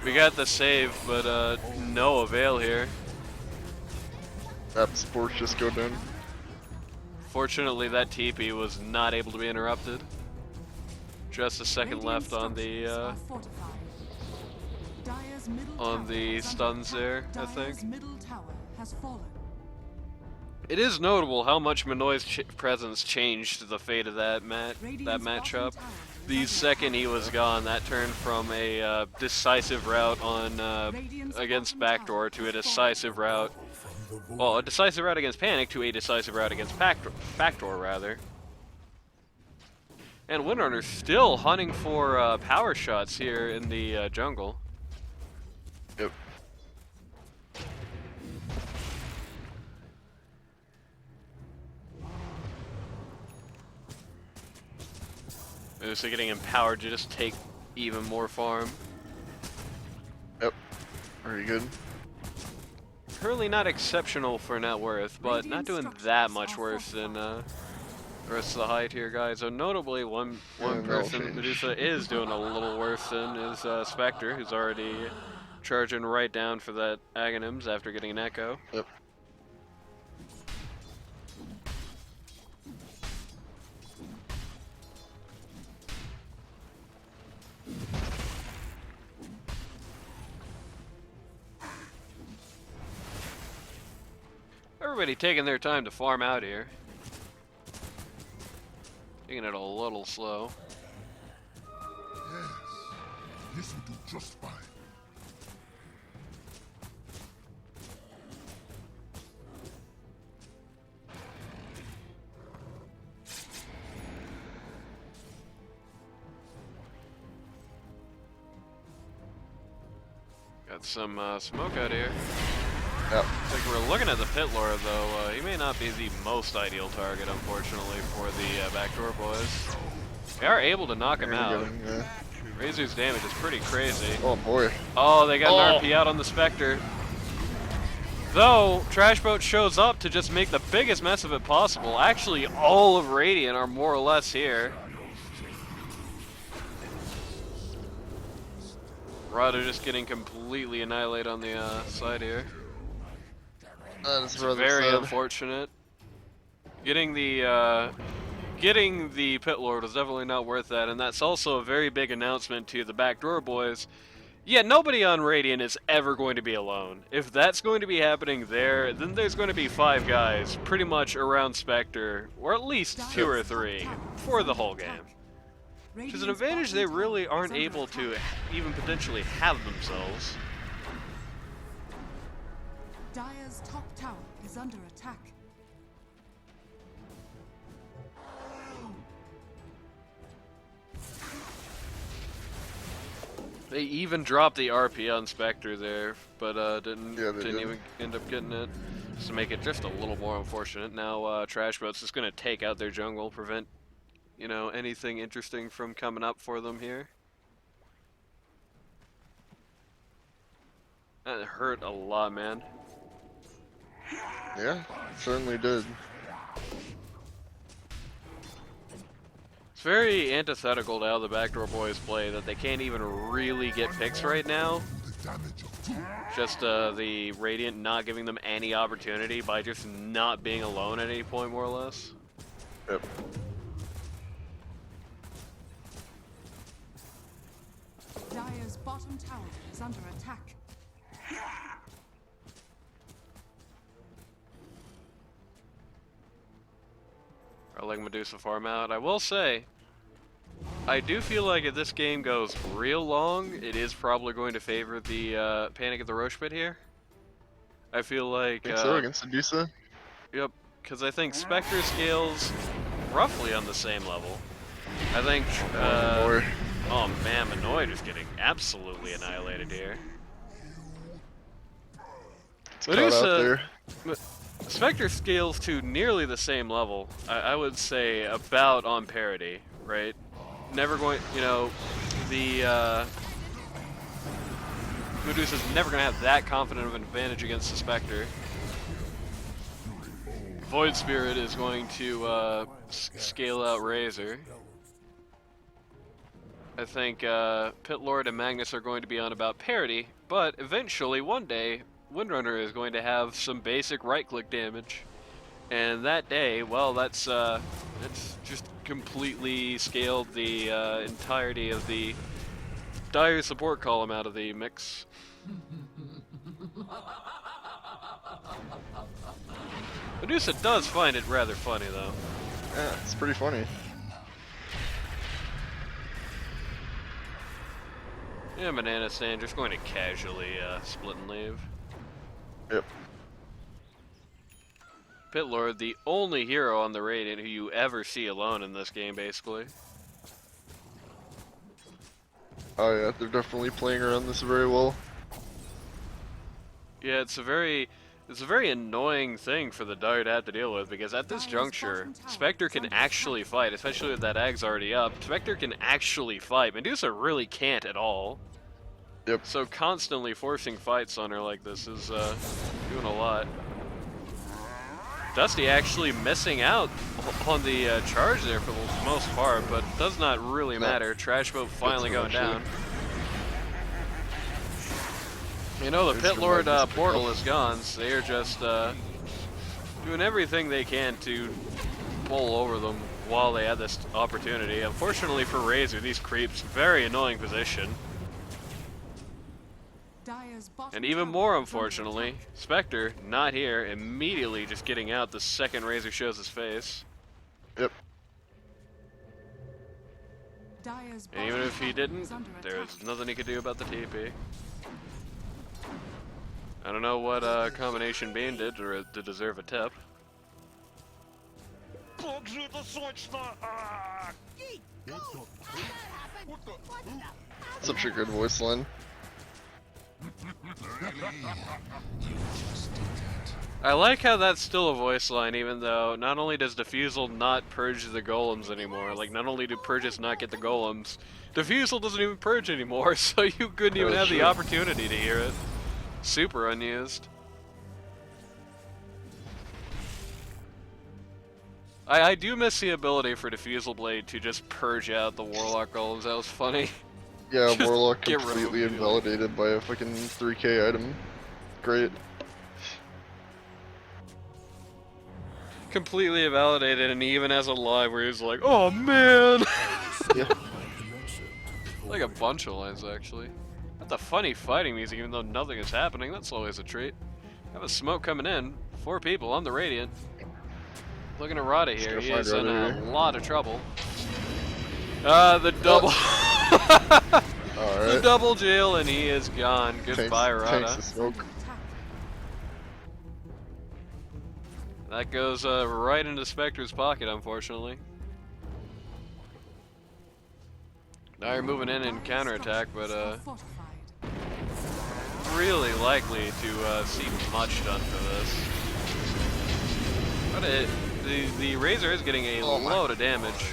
[SPEAKER 1] We got the save, but no avail here.
[SPEAKER 2] That sports just go down.
[SPEAKER 1] Fortunately, that TP was not able to be interrupted. Just a second
[SPEAKER 3] Radiant
[SPEAKER 1] left on
[SPEAKER 3] structures
[SPEAKER 1] the
[SPEAKER 3] are fortified. Dire's middle tower is under
[SPEAKER 1] stuns
[SPEAKER 3] attack.
[SPEAKER 1] there, I
[SPEAKER 3] Dire's
[SPEAKER 1] think.
[SPEAKER 3] middle tower has fallen.
[SPEAKER 1] It is notable how much Minoy's presence changed the fate of that
[SPEAKER 3] Radiant's
[SPEAKER 1] matchup.
[SPEAKER 3] bottom tower is
[SPEAKER 1] The
[SPEAKER 3] under
[SPEAKER 1] second he
[SPEAKER 3] attack.
[SPEAKER 1] was gone, that turned from a decisive route on
[SPEAKER 3] Radiant's
[SPEAKER 1] against
[SPEAKER 3] bottom
[SPEAKER 1] Backdoor
[SPEAKER 3] tower
[SPEAKER 1] to a
[SPEAKER 3] has
[SPEAKER 1] decisive route. Well, a decisive route against Panic to a decisive route against Backdoor, rather. And Windrunner's still hunting for power shots here in the jungle.
[SPEAKER 2] Yep.
[SPEAKER 1] So getting empowered to just take even more farm.
[SPEAKER 2] Yep. Very good.
[SPEAKER 1] Currently not exceptional for net worth, but not
[SPEAKER 3] Radiant
[SPEAKER 1] doing
[SPEAKER 3] structures
[SPEAKER 1] that much
[SPEAKER 3] are
[SPEAKER 1] worse than
[SPEAKER 3] fortified.
[SPEAKER 1] the rest of the high tier guys. So notably, one
[SPEAKER 2] that'll
[SPEAKER 1] person
[SPEAKER 2] change.
[SPEAKER 1] Medusa is doing a little worse than is Spectre, who's already charging right down for that Aghanims after getting an echo.
[SPEAKER 2] Yep.
[SPEAKER 1] Everybody taking their time to farm out here. Taking it a little slow.
[SPEAKER 5] Yes, this will do just fine.
[SPEAKER 1] Got some smoke out here.
[SPEAKER 2] Yep.
[SPEAKER 1] Like we're looking at the Pit Lord though, he may not be the most ideal target, unfortunately, for the Backdoor boys. They are able to knock him
[SPEAKER 2] Very
[SPEAKER 1] out.
[SPEAKER 2] good, yeah.
[SPEAKER 1] Razor's damage is pretty crazy.
[SPEAKER 2] Oh boy.
[SPEAKER 1] Oh, they got
[SPEAKER 2] Oh.
[SPEAKER 1] an RP out on the Spectre. Though, Trashboat shows up to just make the biggest mess of it possible. Actually, all of Radiant are more or less here. Rada just getting completely annihilated on the side here.
[SPEAKER 2] That is
[SPEAKER 1] It's
[SPEAKER 2] rather
[SPEAKER 1] very
[SPEAKER 2] sad.
[SPEAKER 1] unfortunate. Getting the Pit Lord was definitely not worth that, and that's also a very big announcement to the Backdoor boys. Yeah, nobody on Radiant is ever going to be alone. If that's going to be happening there, then there's going to be 5 guys pretty much around Spectre, or at least 2 or 3 for the whole game. Which is an advantage they really aren't able to even potentially have themselves.
[SPEAKER 3] Dire's top tower is under attack.
[SPEAKER 1] They even dropped the RP on Spectre there, but didn't
[SPEAKER 2] Yeah, they did.
[SPEAKER 1] even end up getting it. Just to make it just a little more unfortunate. Now Trashboat's just gonna take out their jungle, prevent, you know, anything interesting from coming up for them here. That hurt a lot, man.
[SPEAKER 2] Yeah, it certainly did.
[SPEAKER 1] It's very antithetical to how the Backdoor boys play, that they can't even really get picks right now.
[SPEAKER 5] The damage of two.
[SPEAKER 1] Just the Radiant not giving them any opportunity by just not being alone at any point, more or less.
[SPEAKER 2] Yep.
[SPEAKER 3] Dire's bottom tower is under attack.
[SPEAKER 1] I like Medusa farm out. I will say, I do feel like if this game goes real long, it is probably going to favor the Panic at the Rosh pit here. I feel like,
[SPEAKER 2] Think so against Medusa?
[SPEAKER 1] yep, because I think Spectre scales roughly on the same level. I think,
[SPEAKER 2] Or
[SPEAKER 1] oh man, Minoy just getting absolutely annihilated here.
[SPEAKER 2] It's caught out there.
[SPEAKER 1] Spectre scales to nearly the same level. I would say about on parity, right? Never going, you know, the Medusa's never going to have that confident of an advantage against the Spectre. Void Spirit is going to scale out Razor. I think Pit Lord and Magnus are going to be on about parity, but eventually, one day, Windrunner is going to have some basic right-click damage. And that day, well, that's just completely scaled the entirety of the dire support column out of the mix. Medusa does find it rather funny, though.
[SPEAKER 2] Yeah, it's pretty funny.
[SPEAKER 1] Yeah, Banana Stand just going to casually split and leave.
[SPEAKER 2] Yep.
[SPEAKER 1] Pit Lord, the only hero on the Radiant who you ever see alone in this game, basically.
[SPEAKER 2] Oh yeah, they're definitely playing around this very well.
[SPEAKER 1] Yeah, it's a very annoying thing for the Dire to have to deal with, because at this juncture, Spectre can actually fight, especially with that Ag's already up. Spectre can actually fight. Medusa really can't at all.
[SPEAKER 2] Yep.
[SPEAKER 1] So constantly forcing fights on her like this is doing a lot. Dusty actually missing out on the charge there for the most part, but does not really matter. Trash Boat finally going down. You know, the Pit Lord portal is gone, so they are just doing everything they can to bowl over them while they had this opportunity. Unfortunately for Razor, these creeps, very annoying position. And even more unfortunately, Spectre, not here, immediately just getting out the second Razor shows his face.
[SPEAKER 2] Yep.
[SPEAKER 1] And even if he didn't, there's nothing he could do about the TP. I don't know what Combination Beam did to deserve a tip.
[SPEAKER 2] Such a good voice line.
[SPEAKER 1] I like how that's still a voice line, even though not only does Diffusal not purge the golems anymore, like not only do purges not get the golems, Diffusal doesn't even purge anymore, so you couldn't even have the opportunity to hear it. Super unused. I do miss the ability for Diffusal Blade to just purge out the Warlock golems. That was funny.
[SPEAKER 2] Yeah,
[SPEAKER 1] Just
[SPEAKER 2] Warlock
[SPEAKER 1] get rid of
[SPEAKER 2] completely
[SPEAKER 1] him
[SPEAKER 2] invalidated by a fucking 3k item. Great.
[SPEAKER 1] Completely invalidated, and even as a live where he's like, oh man!
[SPEAKER 2] Yeah.
[SPEAKER 1] Like a bunch of lines, actually. That's a funny fighting music, even though nothing is happening. That's always a treat. Have a smoke coming in. 4 people on the Radiant. Looking at Rada here. He is in a lot of trouble. The double. The double jail, and he is gone. Goodbye, Rada.
[SPEAKER 2] Takes the smoke.
[SPEAKER 1] That goes right into Spectre's pocket, unfortunately. Now you're moving in and counterattack, but really likely to see much done for this. But the Razor is getting a load of damage.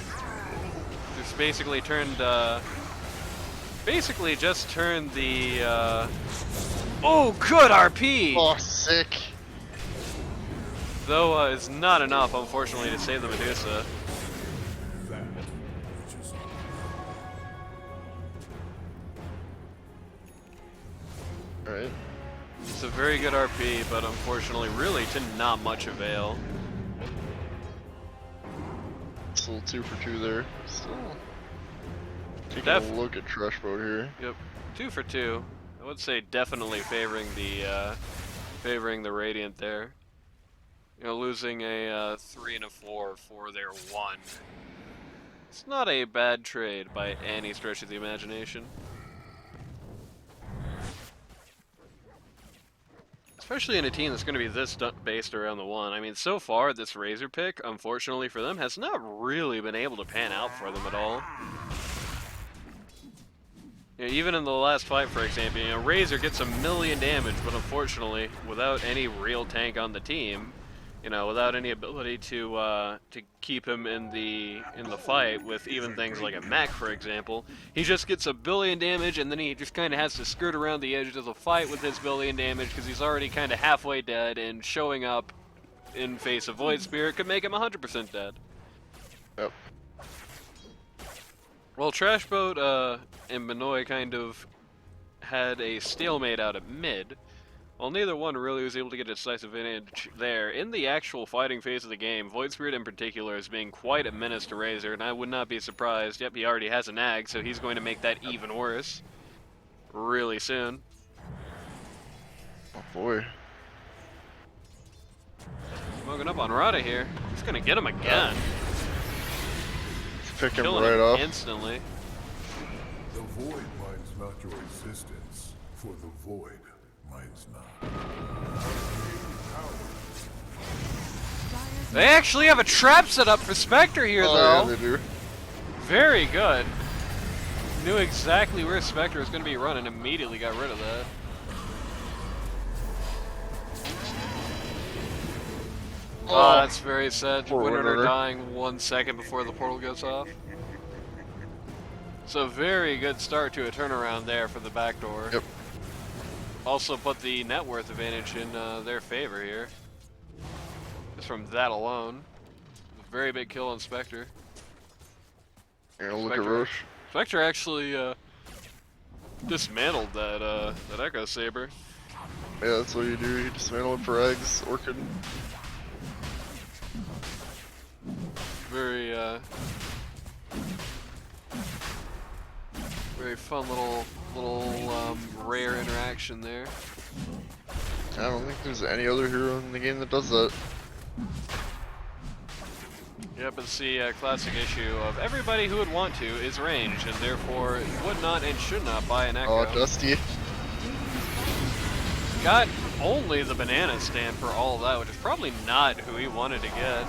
[SPEAKER 1] Just basically turned, basically just turned the, oh, good RP!
[SPEAKER 2] Oh, sick.
[SPEAKER 1] Though it's not enough, unfortunately, to save the Medusa.
[SPEAKER 2] Alright.
[SPEAKER 1] It's a very good RP, but unfortunately, really to not much avail.
[SPEAKER 2] Still 2 for 2 there. Still taking a look at Trash Boat here.
[SPEAKER 1] Yep, 2 for 2. I would say definitely favoring the Radiant there. You know, losing a 3 and a 4 for their 1. It's not a bad trade by any stretch of the imagination. Especially in a team that's going to be this based around the 1. I mean, so far, this Razor pick, unfortunately for them, has not really been able to pan out for them at all. Yeah, even in the last fight, for example, Razor gets 1,000,000 damage, but unfortunately, without any real tank on the team, without any ability to keep him in the fight with even things like a mech, for example, he just gets 1,000,000,000 damage, and then he just kind of has to skirt around the edge of the fight with his 1,000,000,000 damage because he's already kind of halfway dead, and showing up in face of Void Spirit could make him 100% dead.
[SPEAKER 2] Yep.
[SPEAKER 1] Well, Trashboat and Minoy kind of had a stalemate out at mid. While neither one really was able to get a decisive advantage there, in the actual fighting phase of the game, Void Spirit in particular is being quite a menace to Razor, and I would not be surprised. Yep, he already has an Ag, so he's going to make that even worse really soon.
[SPEAKER 2] Oh boy.
[SPEAKER 1] Smoking up on Rada here. He's going to get him again.
[SPEAKER 2] Pick him
[SPEAKER 1] Killing
[SPEAKER 2] right
[SPEAKER 1] him
[SPEAKER 2] off.
[SPEAKER 1] instantly.
[SPEAKER 5] The void minds not your existence, for the void minds not.
[SPEAKER 1] They actually have a trap set up for Spectre here,
[SPEAKER 2] Oh
[SPEAKER 1] though.
[SPEAKER 2] yeah, they do.
[SPEAKER 1] Very good. Knew exactly where Spectre was going to be running, immediately got rid of that. Oh, that's very sad.
[SPEAKER 2] Poor
[SPEAKER 1] Windrunner
[SPEAKER 2] Windrunner.
[SPEAKER 1] dying 1 second before the portal goes off. So very good start to a turnaround there for the Backdoor.
[SPEAKER 2] Yep.
[SPEAKER 1] Also put the net worth advantage in their favor here. Just from that alone. A very big kill on Spectre.
[SPEAKER 2] Yeah, look at
[SPEAKER 1] Spectre.
[SPEAKER 2] Rosh.
[SPEAKER 1] Spectre actually dismantled that Echo Saber.
[SPEAKER 2] Yeah, that's what you do. You dismantle him for eggs, Orchid.
[SPEAKER 1] Very very fun little rare interaction there.
[SPEAKER 2] I don't think there's any other hero in the game that does that.
[SPEAKER 1] Yep, it's the classic issue of everybody who would want to is ranged, and therefore would not and should not buy an Echo.
[SPEAKER 2] Oh, Dusty.
[SPEAKER 1] Got only the banana stand for all of that, which is probably not who he wanted to get.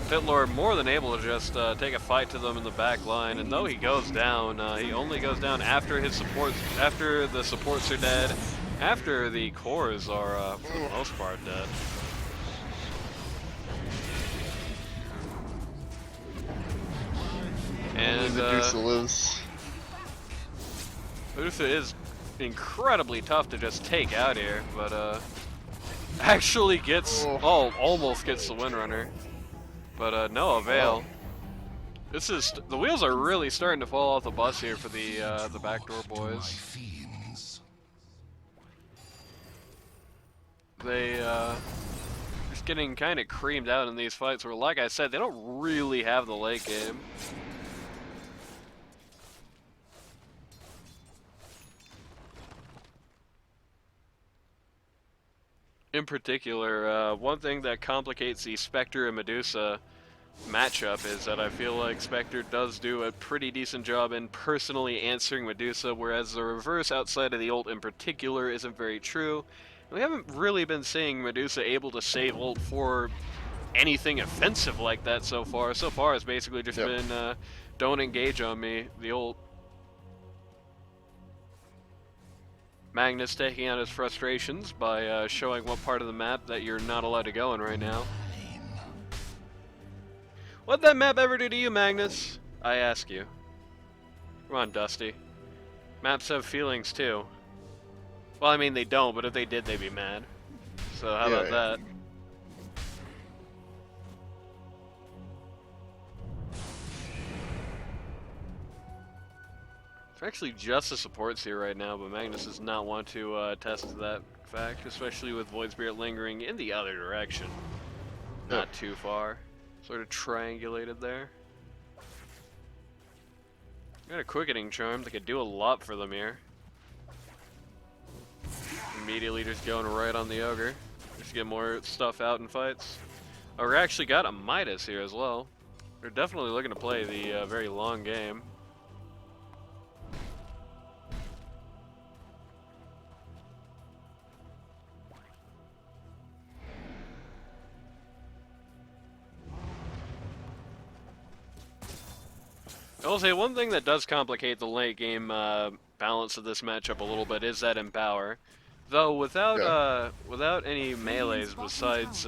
[SPEAKER 1] Pitlord more than able to just take a fight to them in the back line, and though he goes down, he only goes down after his supports, after the supports are dead, after the cores are for the most part dead. And
[SPEAKER 2] Medusa lives.
[SPEAKER 1] Medusa is incredibly tough to just take out here, but actually gets, almost gets the Windrunner. But no avail. This is, the wheels are really starting to fall off the bus here for the Backdoor boys. They just getting kind of creamed out in these fights where, like I said, they don't really have the late game. In particular, one thing that complicates the Spectre and Medusa matchup is that I feel like Spectre does do a pretty decent job in personally answering Medusa, whereas the reverse outside of the ult in particular isn't very true. We haven't really been seeing Medusa able to save ult for anything offensive like that so far. So far it's basically just been, don't engage on me, the ult. Magnus taking out his frustrations by showing what part of the map that you're not allowed to go in right now. What'd that map ever do to you, Magnus? I ask you. Come on, Dusty. Maps have feelings too. Well, I mean they don't, but if they did, they'd be mad. So how about that? It's actually just the supports here right now, but Magnus does not want to test that fact, especially with Void Spirit lingering in the other direction. Not too far. Sort of triangulated there. Got a quickening charm that could do a lot for them here. Immediately just going right on the Ogre. Just get more stuff out in fights. Oh, we actually got a Midas here as well. They're definitely looking to play the very long game. I will say one thing that does complicate the late game balance of this matchup a little bit is that Empower. Though without any melees besides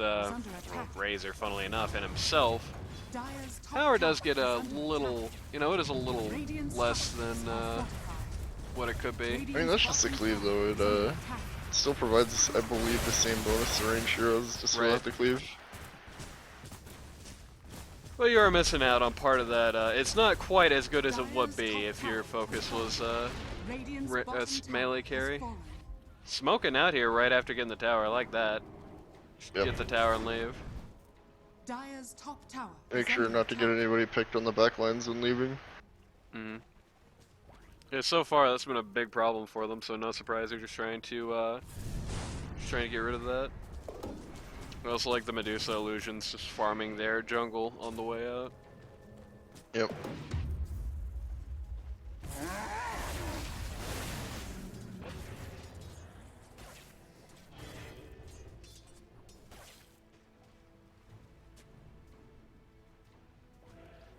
[SPEAKER 1] Razor, funnily enough, and himself,
[SPEAKER 3] Dire's top
[SPEAKER 1] Power does
[SPEAKER 3] tower
[SPEAKER 1] get a
[SPEAKER 3] is under
[SPEAKER 1] little, you know, it is a little
[SPEAKER 3] Radiant's
[SPEAKER 1] less
[SPEAKER 3] top
[SPEAKER 1] than
[SPEAKER 3] is fortified.
[SPEAKER 1] what it could be.
[SPEAKER 2] I mean, that's just a cleave though. It still provides, I believe, the same bonus to range heroes just
[SPEAKER 1] Right.
[SPEAKER 2] without the cleave.
[SPEAKER 1] Well, you are missing out on part of that. It's not quite as good as it would be if your focus was
[SPEAKER 3] Radiant's
[SPEAKER 1] a
[SPEAKER 3] bottom
[SPEAKER 1] melee
[SPEAKER 3] tower
[SPEAKER 1] carry.
[SPEAKER 3] has fallen.
[SPEAKER 1] Smoking out here right after getting the tower. I like that. Just
[SPEAKER 2] Yep.
[SPEAKER 1] get the tower and leave.
[SPEAKER 3] Dire's top tower
[SPEAKER 2] Make
[SPEAKER 3] is
[SPEAKER 2] sure
[SPEAKER 3] under
[SPEAKER 2] not to get
[SPEAKER 3] attack.
[SPEAKER 2] anybody picked on the back lines when leaving.
[SPEAKER 1] Mm-hmm. Yeah, so far that's been a big problem for them, so no surprise they're just trying to get rid of that. I also like the Medusa illusions, just farming their jungle on the way out.
[SPEAKER 2] Yep.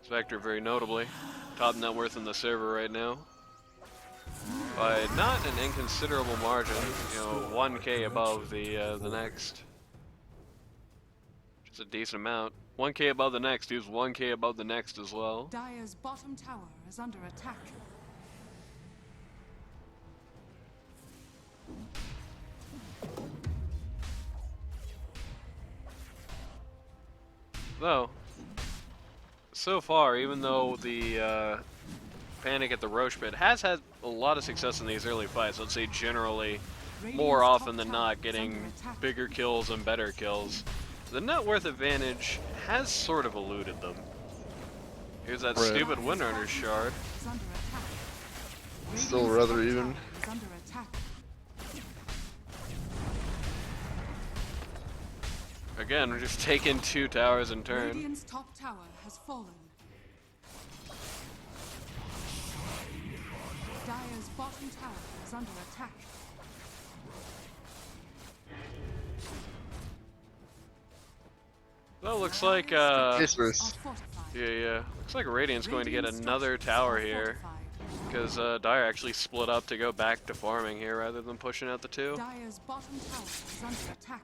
[SPEAKER 1] Spectre, very notably, top net worth in the server right now. By not an inconsiderable margin, you know, 1k above the next. Which is a decent amount. 1k above the next, who's 1k above the next as well.
[SPEAKER 3] Dire's bottom tower is under attack.
[SPEAKER 1] Though, so far, even though the Panic at the Rosh pit has had a lot of success in these early fights, let's say generally more
[SPEAKER 3] Radiant's
[SPEAKER 1] often
[SPEAKER 3] top
[SPEAKER 1] than
[SPEAKER 3] tower
[SPEAKER 1] not
[SPEAKER 3] is
[SPEAKER 1] getting
[SPEAKER 3] under attack.
[SPEAKER 1] bigger kills and better kills, the net worth advantage has sort of eluded them. Here's that
[SPEAKER 2] Right.
[SPEAKER 1] stupid Windrunner shard.
[SPEAKER 3] Is under attack.
[SPEAKER 2] Still
[SPEAKER 3] Radiant's
[SPEAKER 2] rather
[SPEAKER 3] top
[SPEAKER 2] even.
[SPEAKER 3] tower is under attack.
[SPEAKER 1] Again, we're just taking 2 towers in turn.
[SPEAKER 3] Radiant's top tower has fallen. Dire's bottom tower is under attack.
[SPEAKER 1] Well, looks like,
[SPEAKER 2] Chasers.
[SPEAKER 3] Are fortified.
[SPEAKER 1] yeah. Looks like Radiant's going to get
[SPEAKER 3] Radiant's
[SPEAKER 1] another
[SPEAKER 3] structures
[SPEAKER 1] tower
[SPEAKER 3] are
[SPEAKER 1] here.
[SPEAKER 3] fortified.
[SPEAKER 1] Because Dire actually split up to go back to farming here rather than pushing out the 2.
[SPEAKER 3] Dire's bottom tower is under attack.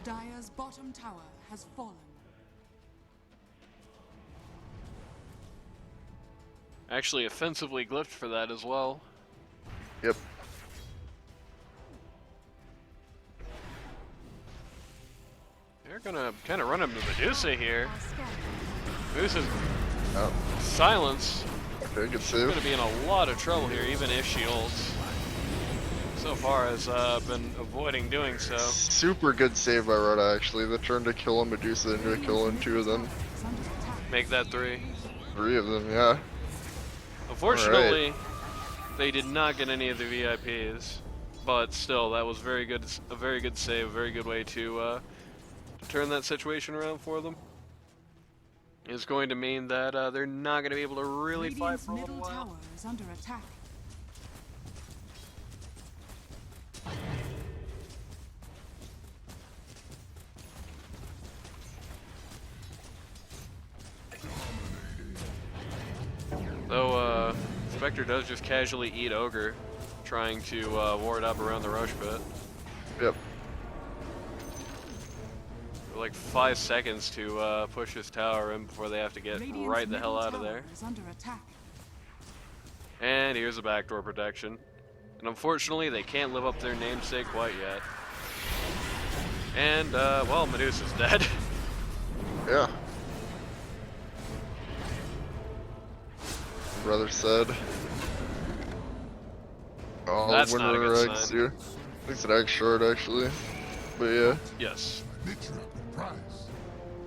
[SPEAKER 3] Dire's bottom tower has fallen.
[SPEAKER 1] Actually offensively glyphed for that as well.
[SPEAKER 2] Yep.
[SPEAKER 1] They're gonna kind of run him to Medusa here.
[SPEAKER 3] Are scattered.
[SPEAKER 1] Medusa's
[SPEAKER 2] Oh,
[SPEAKER 1] silence
[SPEAKER 2] okay, good
[SPEAKER 1] is
[SPEAKER 2] save.
[SPEAKER 1] gonna be in a lot of trouble here, even if she ults. So far has been avoiding doing so.
[SPEAKER 2] Super good save by Rada, actually. The turn to kill a Medusa into a kill and 2 of them.
[SPEAKER 3] Is under attack.
[SPEAKER 1] Make that 3.
[SPEAKER 2] 3 of them, yeah.
[SPEAKER 1] Unfortunately, they did not get any of the VIPs, but still, that was very good. A very good save, a very good way to turn that situation around for them. It's going to mean that they're not going to be able to really fight
[SPEAKER 3] Radiant's
[SPEAKER 1] for a little
[SPEAKER 3] middle
[SPEAKER 1] while.
[SPEAKER 3] tower is under attack.
[SPEAKER 1] Though Spectre does just casually eat Ogre, trying to ward up around the Rosh pit.
[SPEAKER 2] Yep.
[SPEAKER 1] Like 5 seconds to push this tower in before they have to get
[SPEAKER 3] Radiant's
[SPEAKER 1] right the hell
[SPEAKER 3] middle
[SPEAKER 1] out of
[SPEAKER 3] tower
[SPEAKER 1] there.
[SPEAKER 3] is under attack.
[SPEAKER 1] And here's a backdoor protection. And unfortunately, they can't live up to their namesake quite yet. And, well, Medusa's dead.
[SPEAKER 2] Yeah. Brother said. Oh,
[SPEAKER 1] That's not a
[SPEAKER 2] winner
[SPEAKER 1] good
[SPEAKER 2] eggs
[SPEAKER 1] sign.
[SPEAKER 2] here. I think it's an egg shard, actually. But yeah.
[SPEAKER 1] Yes.
[SPEAKER 5] Nature of the prize.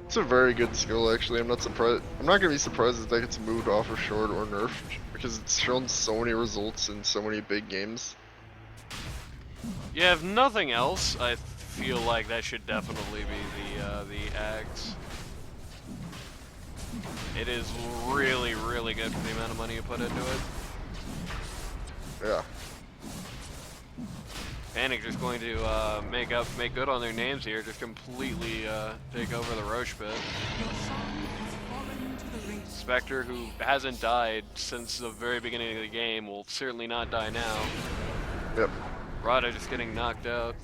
[SPEAKER 2] It's a very good skill, actually. I'm not surprised. I'm not gonna be surprised if that gets moved off of short or nerfed because it's shown so many results in so many big games.
[SPEAKER 1] Yeah, if nothing else, I feel like that should definitely be the axe. It is really, really good for the amount of money you put into it.
[SPEAKER 2] Yeah.
[SPEAKER 1] Panic just going to make good on their names here, just completely take over the Rosh pit.
[SPEAKER 3] Your song has fallen to the Radiant.
[SPEAKER 1] Spectre, who hasn't died since the very beginning of the game, will certainly not die now.
[SPEAKER 2] Yep.
[SPEAKER 1] Rada just getting knocked out.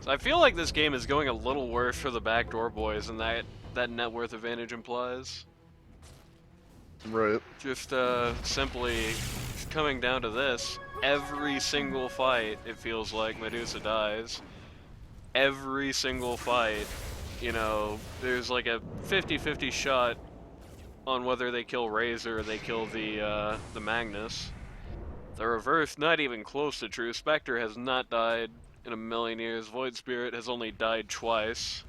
[SPEAKER 1] So I feel like this game is going a little worse for the Backdoor boys than that net worth advantage implies.
[SPEAKER 2] Right.
[SPEAKER 1] Just simply just coming down to this. Every single fight, it feels like Medusa dies. Every single fight, you know, there's like a 50-50 shot on whether they kill Razor or they kill the Magnus. The reverse, not even close to true. Spectre has not died in a million years. Void Spirit has only died twice.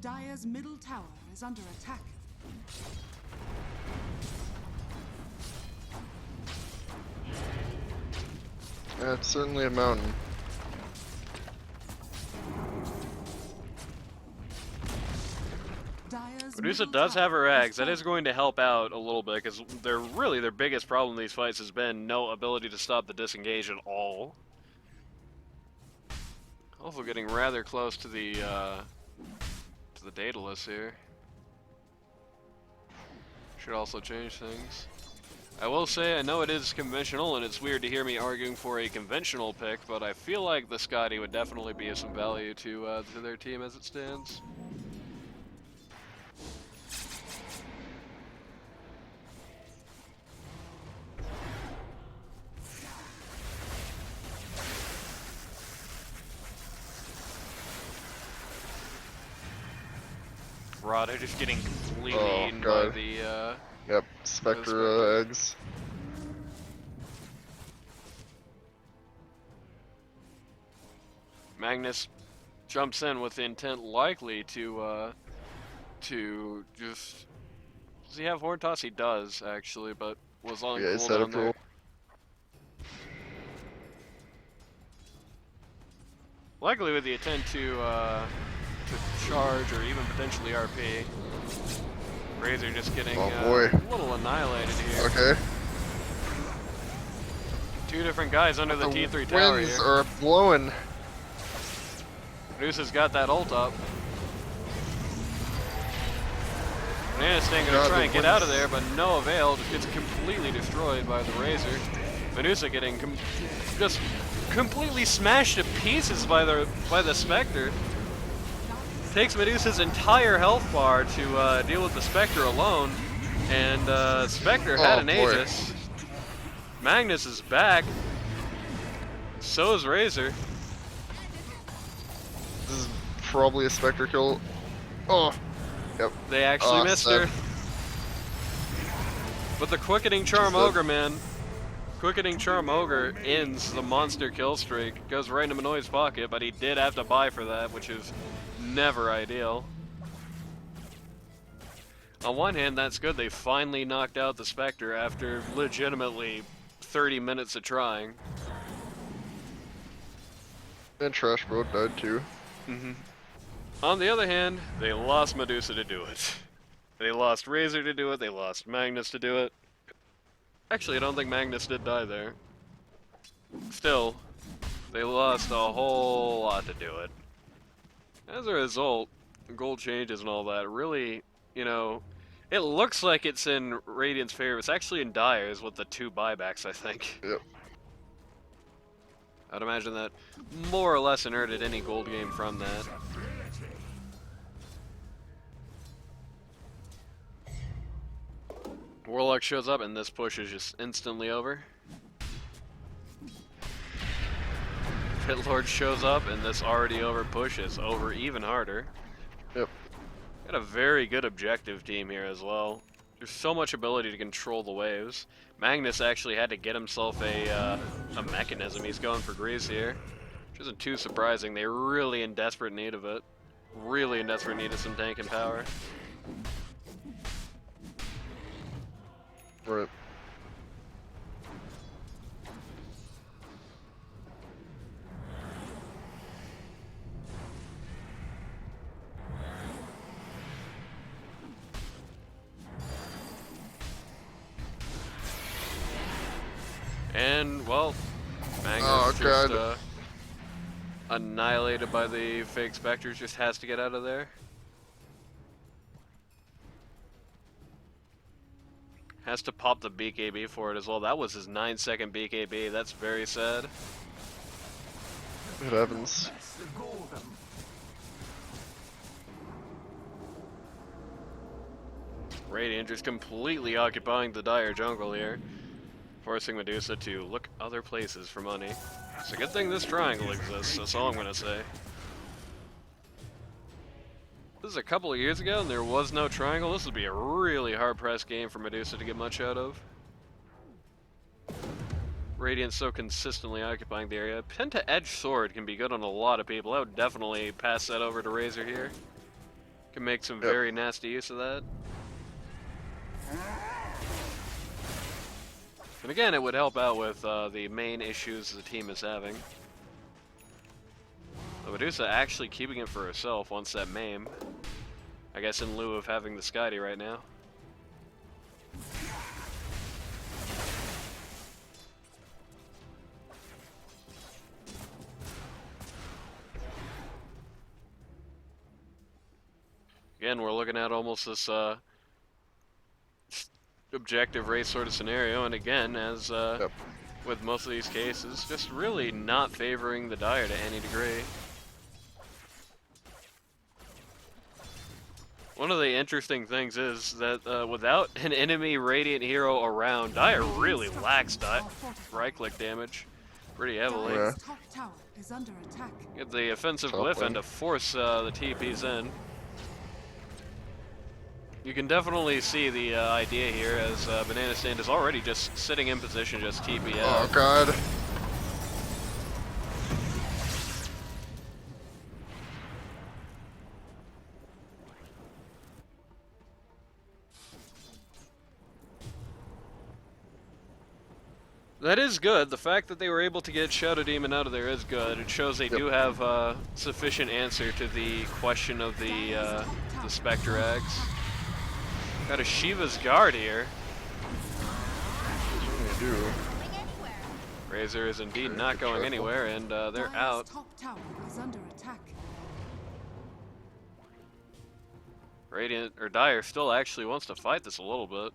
[SPEAKER 3] Dire's middle tower is under attack.
[SPEAKER 2] Yeah, it's certainly a mountain.
[SPEAKER 3] Dire's
[SPEAKER 1] Medusa
[SPEAKER 3] middle
[SPEAKER 1] does
[SPEAKER 3] tower
[SPEAKER 1] have her eggs. That
[SPEAKER 3] fallen.
[SPEAKER 1] is going to help out a little bit, because their biggest problem in these fights has been no ability to stop the disengage at all. Also getting rather close to the Daedalus here. Should also change things. I will say, I know it is conventional, and it's weird to hear me arguing for a conventional pick, but I feel like the Scotty would definitely be of some value to their team as it stands. Rada just getting completely eaten by
[SPEAKER 2] God.
[SPEAKER 1] the
[SPEAKER 2] Yep. Spectre eggs.
[SPEAKER 1] Magnus jumps in with the intent likely to just... Does he have Horn Toss? He does, actually, but was on
[SPEAKER 2] Yeah, he set
[SPEAKER 1] cooldown
[SPEAKER 2] up
[SPEAKER 1] there.
[SPEAKER 2] roll.
[SPEAKER 1] Likely with the intent to charge or even potentially RP. Razor just getting
[SPEAKER 2] Oh, boy.
[SPEAKER 1] a little annihilated here.
[SPEAKER 2] Okay.
[SPEAKER 1] Two different guys under the T3 tower
[SPEAKER 2] winds
[SPEAKER 1] here.
[SPEAKER 2] are blowing.
[SPEAKER 1] Medusa's got that ult up. Bananasting gonna
[SPEAKER 2] God,
[SPEAKER 1] try
[SPEAKER 2] the
[SPEAKER 1] and get out of
[SPEAKER 2] winds.
[SPEAKER 1] there, but no avail. Just gets completely destroyed by the Razor. Medusa getting just completely smashed to pieces by the Spectre. Takes Medusa's entire health bar to deal with the Spectre alone, and Spectre had
[SPEAKER 2] Oh,
[SPEAKER 1] an
[SPEAKER 2] boy.
[SPEAKER 1] Aegis. Magnus is back. So is Razor.
[SPEAKER 2] This is probably a Spectre kill. Oh. Yep.
[SPEAKER 1] They actually
[SPEAKER 2] Oh,
[SPEAKER 1] missed
[SPEAKER 2] sad.
[SPEAKER 1] her. But the Quickening Charm
[SPEAKER 2] Just
[SPEAKER 1] Ogre, man. Quickening Charm Ogre ends the monster kill streak. Goes right into Manoy's pocket, but he did have to buy for that, which is never ideal. On one hand, that's good. They finally knocked out the Spectre after legitimately 30 minutes of trying.
[SPEAKER 2] And Trash Bro died too.
[SPEAKER 1] On the other hand, they lost Medusa to do it. They lost Razor to do it, they lost Magnus to do it. Actually, I don't think Magnus did die there. Still, they lost a whole lot to do it. As a result, gold changes and all that really, you know, it looks like it's in Radiant's favor. It's actually in Dire's with the 2 buybacks, I think.
[SPEAKER 2] Yep.
[SPEAKER 1] I'd imagine that more or less inherited any gold game from that. Warlock shows up and this push is just instantly over. Pit Lord shows up and this already over push is over even harder.
[SPEAKER 2] Yep.
[SPEAKER 1] Got a very good objective team here as well. There's so much ability to control the waves. Magnus actually had to get himself a mechanism. He's going for Grease here, which isn't too surprising. They're really in desperate need of it. Really in desperate need of some tank and power.
[SPEAKER 2] Right.
[SPEAKER 1] And, well, Magnus
[SPEAKER 2] Oh,
[SPEAKER 1] just
[SPEAKER 2] God.
[SPEAKER 1] annihilated by the fake Spectres, just has to get out of there. has to pop the BKB for it as well. That was his 9-second BKB. That's very sad.
[SPEAKER 2] It happens.
[SPEAKER 1] Radiant just completely occupying the Dire jungle here, forcing Medusa to look other places for money. It's a good thing this triangle exists, that's all I'm gonna say. This is a couple of years ago and there was no triangle. This would be a really hard-pressed game for Medusa to get much out of. Radiant so consistently occupying the area. Penta Edge Sword can be good on a lot of people. I would definitely pass that over to Razor here. Can make some very nasty use of that. And again, it would help out with the main issues the team is having. The Medusa actually keeping it for herself wants that maim. I guess in lieu of having the Skydie right now. Again, we're looking at almost this objective race sort of scenario, and again, as with most of these cases, just really not favoring the Dire to any degree. One of the interesting things is that without an enemy Radiant hero around, Dire really lacks right-click damage pretty heavily.
[SPEAKER 2] Yeah.
[SPEAKER 3] Top tower is under attack.
[SPEAKER 1] Get the offensive
[SPEAKER 2] Top
[SPEAKER 1] glyph
[SPEAKER 2] lane.
[SPEAKER 1] and to force the TPs in. You can definitely see the idea here as Banana Stand is already just sitting in position, just TP out.
[SPEAKER 2] Oh god.
[SPEAKER 1] That is good. The fact that they were able to get Shadow Demon out of there is good. It shows they do have sufficient answer to the question of the Spectre eggs. Got a Shiva's Guard here.
[SPEAKER 2] What do you do?
[SPEAKER 1] Razor is indeed not going anywhere, and they're
[SPEAKER 3] Dire's
[SPEAKER 1] out.
[SPEAKER 3] top tower is under attack.
[SPEAKER 1] Radiant or Dire still actually wants to fight this a little bit.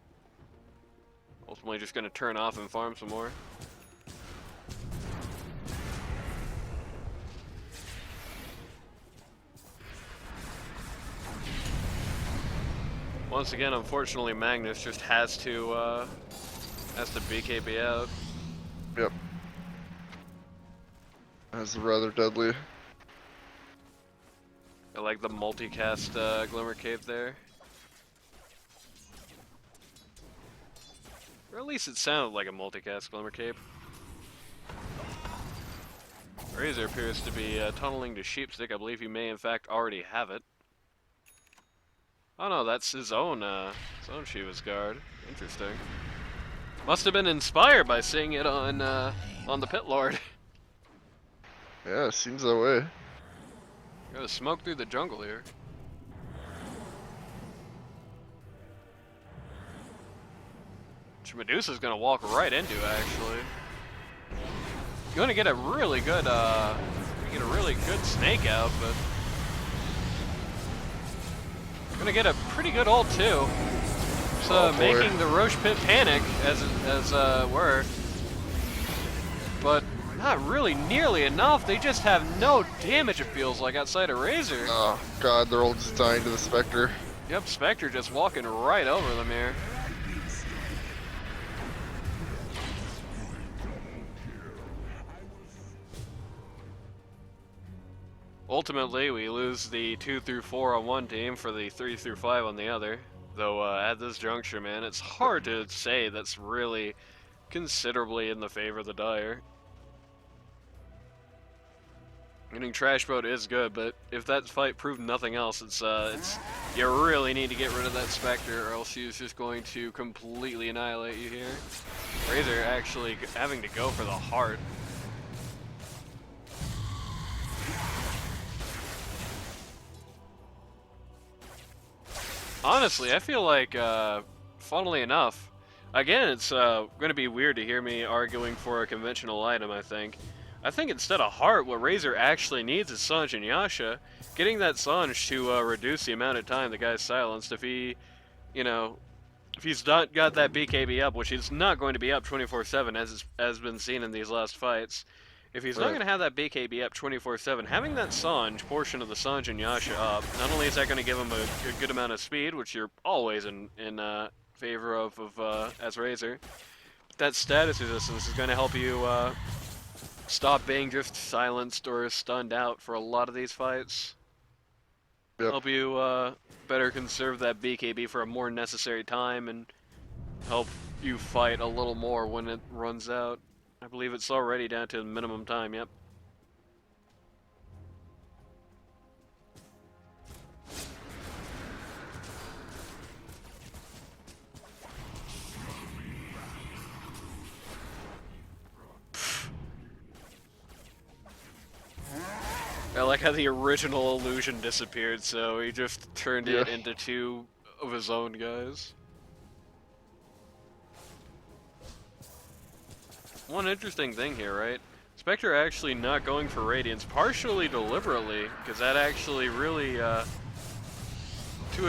[SPEAKER 1] Ultimately just going to turn off and farm some more. Once again, unfortunately, Magnus just has to BKB out.
[SPEAKER 2] Yep. That's rather deadly.
[SPEAKER 1] I like the multicast Glimmer Cape there. Or at least it sounded like a multicast Glimmer Cape. Razor appears to be tunneling to Sheepstick. I believe he may in fact already have it. Oh no, that's his own Shiva's Guard. Interesting. Must have been inspired by seeing it on the Pit Lord.
[SPEAKER 2] Yeah, it seems that way.
[SPEAKER 1] Gotta smoke through the jungle here. Which Medusa's gonna walk right into, actually. You're gonna get a really good snake out, but gonna get a pretty good ult too. So making the Rosh pit panic as it were, but not really nearly enough. They just have no damage. It feels like outside of Razor.
[SPEAKER 2] Oh god, they're all just dying to the Spectre.
[SPEAKER 1] Yep, Spectre just walking right over them here. Ultimately, we lose the 2 through 4 on one team for the 3 through 5 on the other. Though at this juncture, man, it's hard to say that's really considerably in the favor of the Dire. Getting Trash Boat is good, but if that fight proved nothing else, it's you really need to get rid of that Spectre, or else she's just going to completely annihilate you here. Razor actually having to go for the heart. Honestly, I feel like, funnily enough, again, it's going to be weird to hear me arguing for a conventional item, I think. I think instead of heart, what Razor actually needs is Sanj and Yasha. Getting that Sanj to reduce the amount of time the guy's silenced. If he, you know, if he's not got that BKB up, which he's not going to be up 24/7 as has been seen in these last fights, if he's not
[SPEAKER 2] Right.
[SPEAKER 1] going to have that BKB up 24/7, having that Sanj portion of the Sanj and Yasha up, not only is that going to give him a good amount of speed, which you're always in favor of as Razor, that status resistance is going to help you stop being just silenced or stunned out for a lot of these fights.
[SPEAKER 2] Yep.
[SPEAKER 1] Help you better conserve that BKB for a more necessary time and help you fight a little more when it runs out. I believe it's already down to minimum time, yep. I like how the original illusion disappeared, so he just turned it into two of his own guys. One interesting thing here, right? Spectre actually not going for Radiance, partially deliberately, because that actually really, to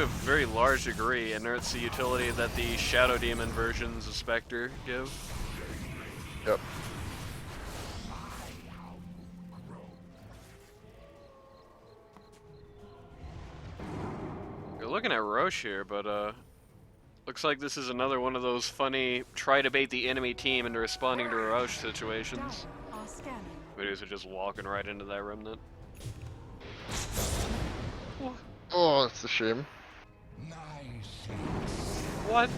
[SPEAKER 1] a very large degree, inerts the utility that the Shadow Demon versions of Spectre give.
[SPEAKER 2] Yep.
[SPEAKER 1] You're looking at Rosh here, but looks like this is another one of those funny try to bait the enemy team into responding to Rosh situations.
[SPEAKER 3] Are scanning.
[SPEAKER 1] Videos are just walking right into that remnant.
[SPEAKER 2] Oh, that's a shame.
[SPEAKER 1] What?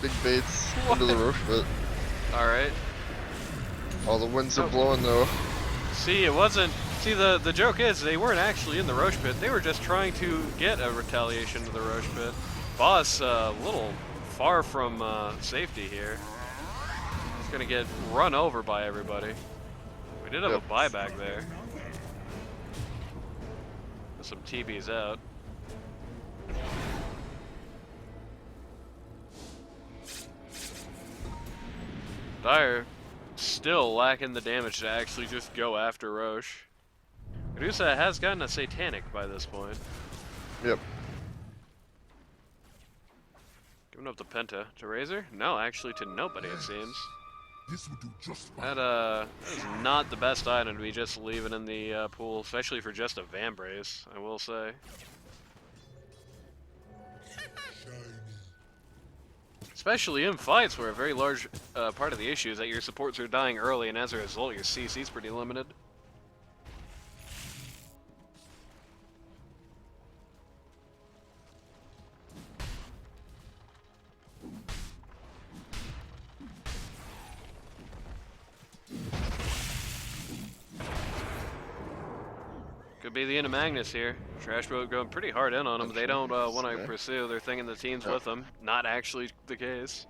[SPEAKER 2] Big baits
[SPEAKER 1] What?
[SPEAKER 2] into the Rosh pit.
[SPEAKER 1] Alright.
[SPEAKER 2] All the winds are blowing though.
[SPEAKER 1] See, it wasn't... See, the joke is, they weren't actually in the Rosh pit. They were just trying to get a retaliation to the Rosh pit. Boss, a little far from safety here. He's gonna get run over by everybody. We did have a buyback there. With some TBs out. Dire still lacking the damage to actually just go after Rosh. Medusa has gotten a Satanic by this point.
[SPEAKER 2] Yep.
[SPEAKER 1] Giving up the Penta to Razor? No, actually to nobody it seems.
[SPEAKER 5] This would do just fine.
[SPEAKER 1] That is not the best item to be just leaving in the pool, especially for just a Vambrace, I will say. Especially in fights where a very large part of the issue is that your supports are dying early, and as a result, your CC is pretty limited. Could be the end of Magnus here. Trash Boat going pretty hard in on him. They don't want to pursue. They're thinking the team's with them. Not actually the case.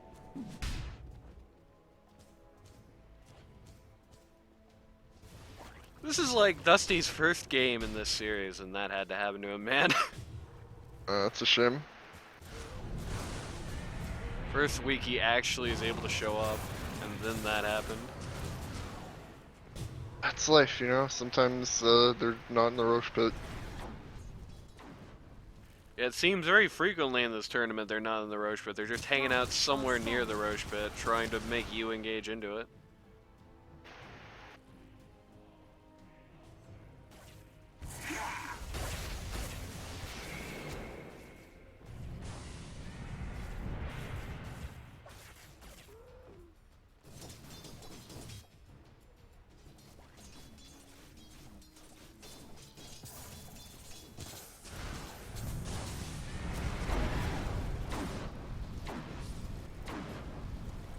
[SPEAKER 1] This is like Dusty's first game in this series, and that had to happen to him, man.
[SPEAKER 2] That's a shame.
[SPEAKER 1] First week he actually is able to show up, and then that happened.
[SPEAKER 2] That's life, you know. Sometimes they're not in the Rosh pit.
[SPEAKER 1] Yeah, it seems very frequently in this tournament they're not in the Rosh pit. They're just hanging out somewhere near the Rosh pit, trying to make you engage into it.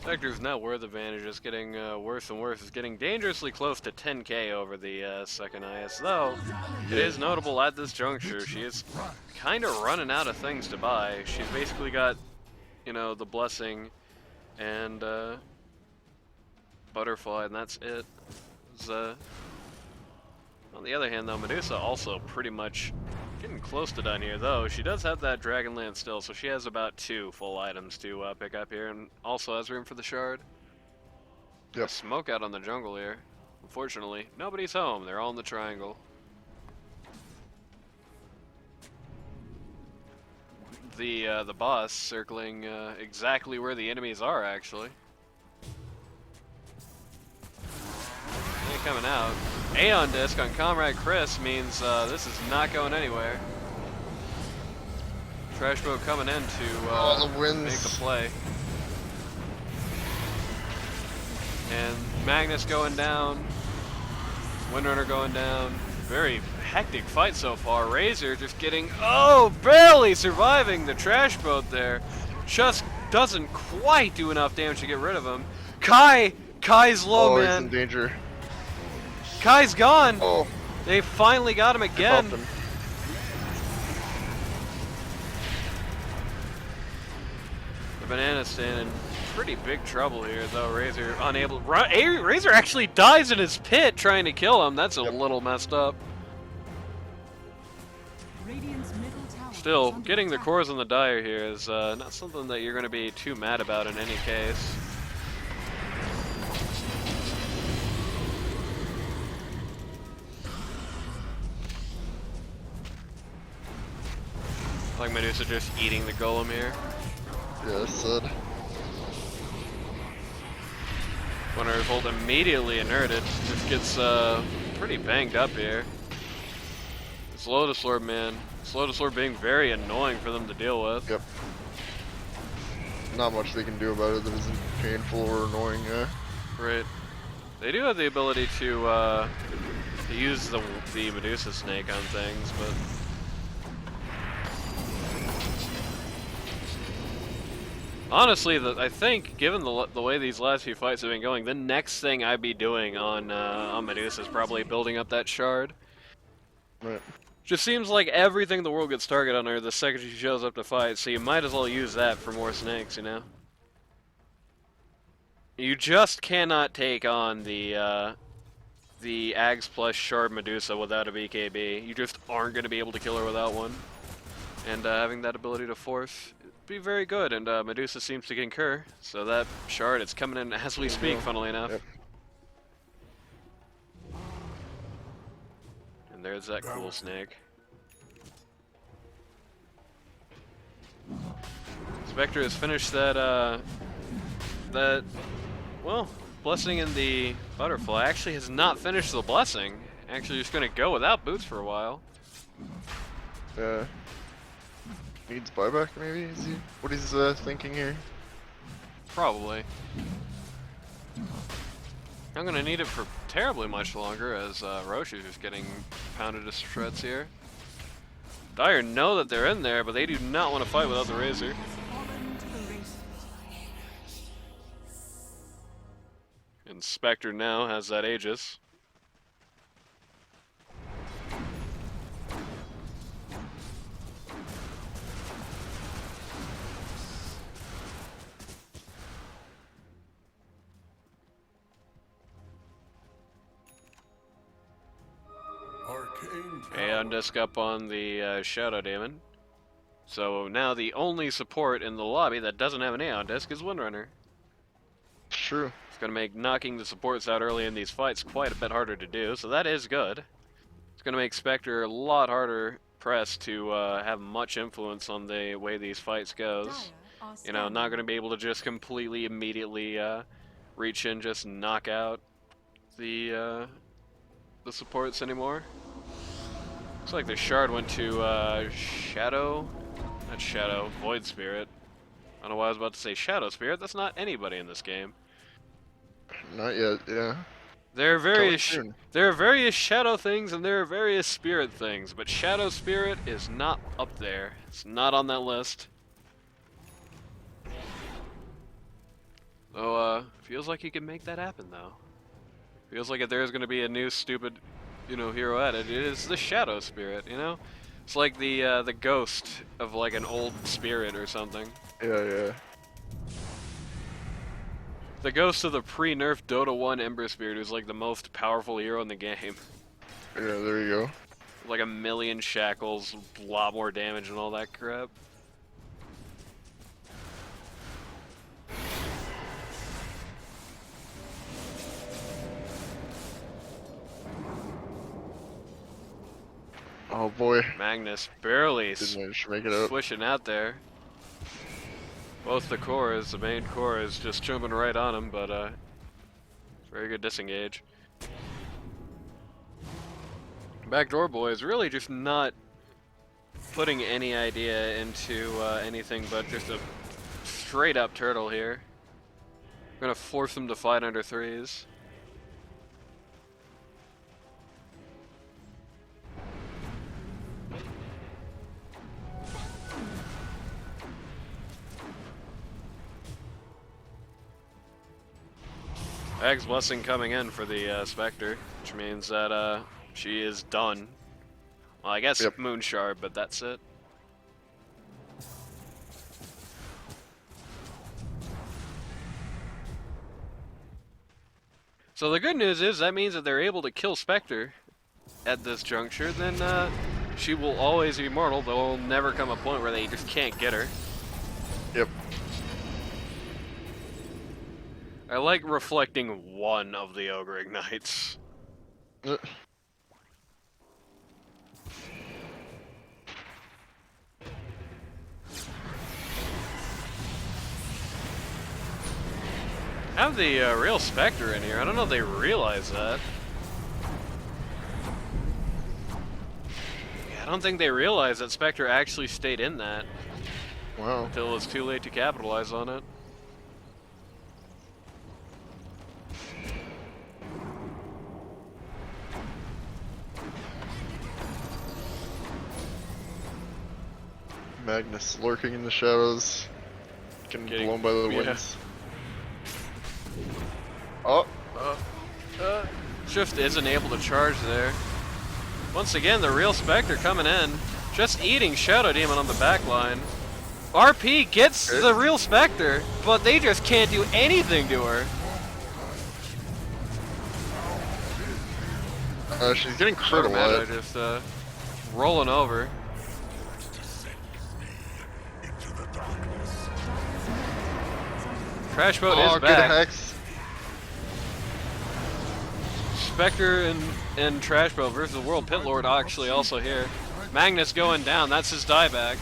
[SPEAKER 1] Spectre's net worth advantage is getting worse and worse. It's getting dangerously close to 10k over the second highest, though it is notable at this juncture. She is kind of running out of things to buy. She's basically got, you know, the Blessing and Butterfly, and that's it. On the other hand, though, Medusa also pretty much getting close to done here, though. She does have that Dragonlance still, so she has about 2 full items to pick up here, and also has room for the Shard.
[SPEAKER 2] Yep.
[SPEAKER 1] Smoke out on the jungle here. Unfortunately, nobody's home. They're all in the triangle. the boss, circling exactly where the enemies are. Actually, they coming out. Aeon disc on Comrade Chris means this is not going anywhere. Trash boat coming in to
[SPEAKER 2] the winds.
[SPEAKER 1] make the play. And Magnus going down. Windrunner going down. Very hectic fight so far. Razor just getting, barely surviving the trash boat there. Just doesn't quite do enough damage to get rid of him. Kai's low,
[SPEAKER 2] He's
[SPEAKER 1] man.
[SPEAKER 2] in danger.
[SPEAKER 1] Kai's gone.
[SPEAKER 2] Oh,
[SPEAKER 1] They finally got him
[SPEAKER 2] they
[SPEAKER 1] again.
[SPEAKER 2] popped him.
[SPEAKER 1] The banana stand in pretty big trouble here, though. Razor unable. Razor actually dies in his pit trying to kill him. That's a little messed up.
[SPEAKER 3] Radiant's middle tower
[SPEAKER 1] Still,
[SPEAKER 3] is under
[SPEAKER 1] getting the
[SPEAKER 3] attack.
[SPEAKER 1] cores on the Dire here is not something that you're going to be too mad about in any case. Like Medusa just eating the golem here.
[SPEAKER 2] Yeah, said.
[SPEAKER 1] Windrunner's ult immediately inerted. Just gets pretty banged up here. This Lotus Lord, man. This Lotus Lord being very annoying for them to deal with.
[SPEAKER 2] Yep. Not much they can do about it that isn't painful or annoying.
[SPEAKER 1] Right. They do have the ability to use the Medusa snake on things, but honestly, I think, given the way these last few fights have been going, the next thing I'd be doing on Medusa is probably building up that shard.
[SPEAKER 2] Right.
[SPEAKER 1] Just seems like everything in the world gets targeted on her the second she shows up to fight, so you might as well use that for more snakes, you know? You just cannot take on the Ags plus Shard Medusa without a BKB. You just aren't going to be able to kill her without one. And having that ability to force would be very good, and Medusa seems to concur. So that Shard, it's coming in as we speak, funnily enough.
[SPEAKER 2] Yep.
[SPEAKER 1] And there's that cool snake. Spectre has finished that, well, blessing in the butterfly. Actually has not finished the blessing. Actually just gonna go without boots for a while.
[SPEAKER 2] Yeah. Needs buyback, maybe? Is he? What he's thinking here?
[SPEAKER 1] Probably. I'm gonna need it for terribly much longer as Rosh is just getting pounded to shreds here. Dire know that they're in there, but they do not want to fight without the Razor.
[SPEAKER 3] Fallen to the races.
[SPEAKER 1] And Spectre now has that Aegis.
[SPEAKER 5] Arcane
[SPEAKER 1] Aeon Disc up on the Shadow Demon. So now the only support in the lobby that doesn't have an Aeon Disc is Windrunner.
[SPEAKER 2] True.
[SPEAKER 1] It's going to make knocking the supports out early in these fights quite a bit harder to do, so that is good. It's going to make Spectre a lot harder pressed to have much influence on the way these fights goes.
[SPEAKER 3] Dire are
[SPEAKER 1] You know, not
[SPEAKER 3] standing.
[SPEAKER 1] going to be able to just completely immediately reach in, just knock out the supports anymore. Looks like the shard went to Shadow, not Shadow, Void Spirit. I don't know why I was about to say Shadow Spirit. That's not anybody in this game.
[SPEAKER 2] Not yet, yeah.
[SPEAKER 1] There are various
[SPEAKER 2] soon.
[SPEAKER 1] there are various shadow things and there are various spirit things, but Shadow Spirit is not up there. It's not on that list. So feels like he can make that happen though. Feels like if there's gonna be a new stupid, you know, hero added, it is the Shadow Spirit, you know? It's like the ghost of like an old spirit or something.
[SPEAKER 2] Yeah.
[SPEAKER 1] The ghost of the pre-nerf Dota 1 Ember Spirit, who's like the most powerful hero in the game.
[SPEAKER 2] Yeah, there you go.
[SPEAKER 1] Like a million shackles, a lot more damage and all that crap.
[SPEAKER 2] Oh boy.
[SPEAKER 1] Magnus barely
[SPEAKER 2] Didn't manage to make it out.
[SPEAKER 1] swishing out there. Both the cores, the main core is just jumping right on him, but very good disengage. Backdoor boy is really just not putting any idea into anything but just a straight up turtle here. Gonna force him to fight under threes. Ag's Blessing coming in for the Spectre, which means that she is done. Well, I guess Moon Shard, but that's it. So the good news is that means that they're able to kill Spectre at this juncture, then she will always be mortal. There will never come a point where they just can't get her.
[SPEAKER 2] Yep.
[SPEAKER 1] I like reflecting one of the Ogre Ignites. Have the real Spectre in here. I don't know if they realize that. Yeah, I don't think they realize that Spectre actually stayed in that.
[SPEAKER 2] Wow.
[SPEAKER 1] Until it was too late to capitalize on it.
[SPEAKER 2] Magnus lurking in the shadows, getting blown by the winds. Oh!
[SPEAKER 1] Shift isn't able to charge there. Once again, the real Spectre coming in, just eating Shadow Demon on the back line. RP gets the real Spectre, but they just can't do anything to her.
[SPEAKER 2] She's getting crit a lot.
[SPEAKER 1] Just rolling over. Trash Boat is
[SPEAKER 2] good
[SPEAKER 1] back.
[SPEAKER 2] hex.
[SPEAKER 1] Spectre and Trash Boat versus the World Pit Lord actually also here. Magnus going down, that's his dieback.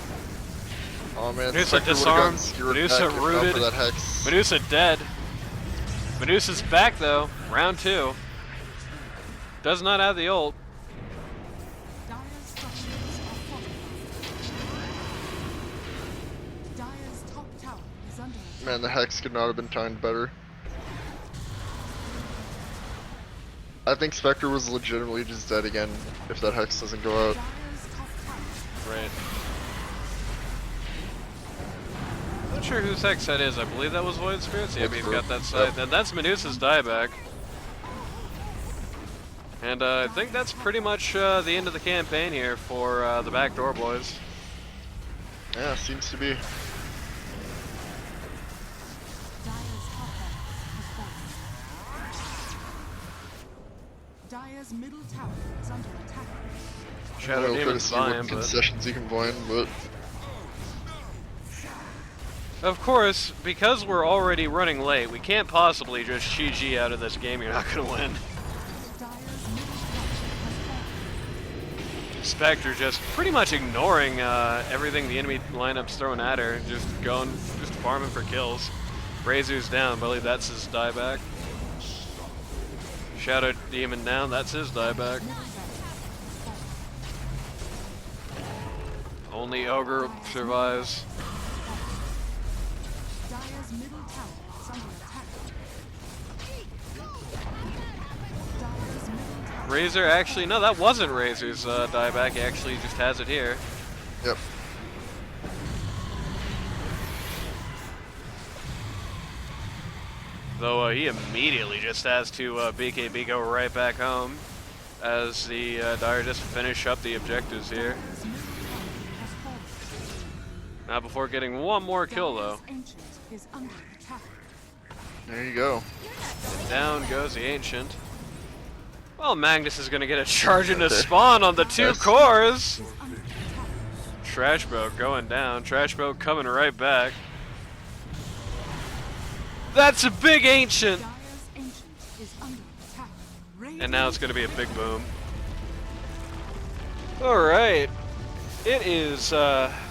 [SPEAKER 2] Oh man,
[SPEAKER 1] Medusa disarmed, Medusa rooted,
[SPEAKER 2] for that hex.
[SPEAKER 1] Medusa dead. Medusa's back though, round 2. Does not have the ult.
[SPEAKER 3] Dire's structures are fortified. Dire's top tower is under attack.
[SPEAKER 2] Man, the hex could not have been timed better. I think Spectre was legitimately just dead again if that hex doesn't go out.
[SPEAKER 3] Dire's top tower.
[SPEAKER 1] Right. Not sure whose hex that is. I believe that was Void Spirits. Yeah, but he's got that side.
[SPEAKER 2] Yep.
[SPEAKER 1] And that's Medusa's dieback. And I think that's pretty much the end of the campaign here for the Backdoor boys.
[SPEAKER 2] Yeah, seems to be.
[SPEAKER 3] Dire's top tower has fallen. Dire's middle tower is under attack.
[SPEAKER 1] Shadow
[SPEAKER 2] We'll try to
[SPEAKER 1] Demon's
[SPEAKER 2] see
[SPEAKER 1] fine,
[SPEAKER 2] what
[SPEAKER 1] but
[SPEAKER 2] concessions you can find, but
[SPEAKER 1] of course, because we're already running late, we can't possibly just GG out of this game. You're not gonna win.
[SPEAKER 3] Dire's middle tower has fallen.
[SPEAKER 1] Spectre just pretty much ignoring everything the enemy lineup's throwing at her, just farming for kills. Razor's down, I believe that's his dieback. Shadow Demon down, that's his dieback. Only Ogre survives.
[SPEAKER 3] Dire's middle tower is under attack. Dire's middle tower.
[SPEAKER 1] Razor actually, no, that wasn't Razor's dieback, he actually just has it here.
[SPEAKER 2] yep.
[SPEAKER 1] Though he immediately just has to BKB go right back home as the Dire just finish up the objectives here.
[SPEAKER 3] Dire's middle tower has fallen.
[SPEAKER 1] Not before getting one more kill though.
[SPEAKER 3] Dire's ancient is under attack.
[SPEAKER 2] There you go.
[SPEAKER 1] Down goes the Ancient. Well, Magnus is gonna get a charge into spawn on the 2
[SPEAKER 2] Yes.
[SPEAKER 1] cores.
[SPEAKER 3] Is under attack.
[SPEAKER 1] Trash Boat going down. Trash Boat coming right back. That's a big Ancient!
[SPEAKER 3] Dire's ancient is under attack.
[SPEAKER 1] And now it's gonna be a big boom. Alright. It is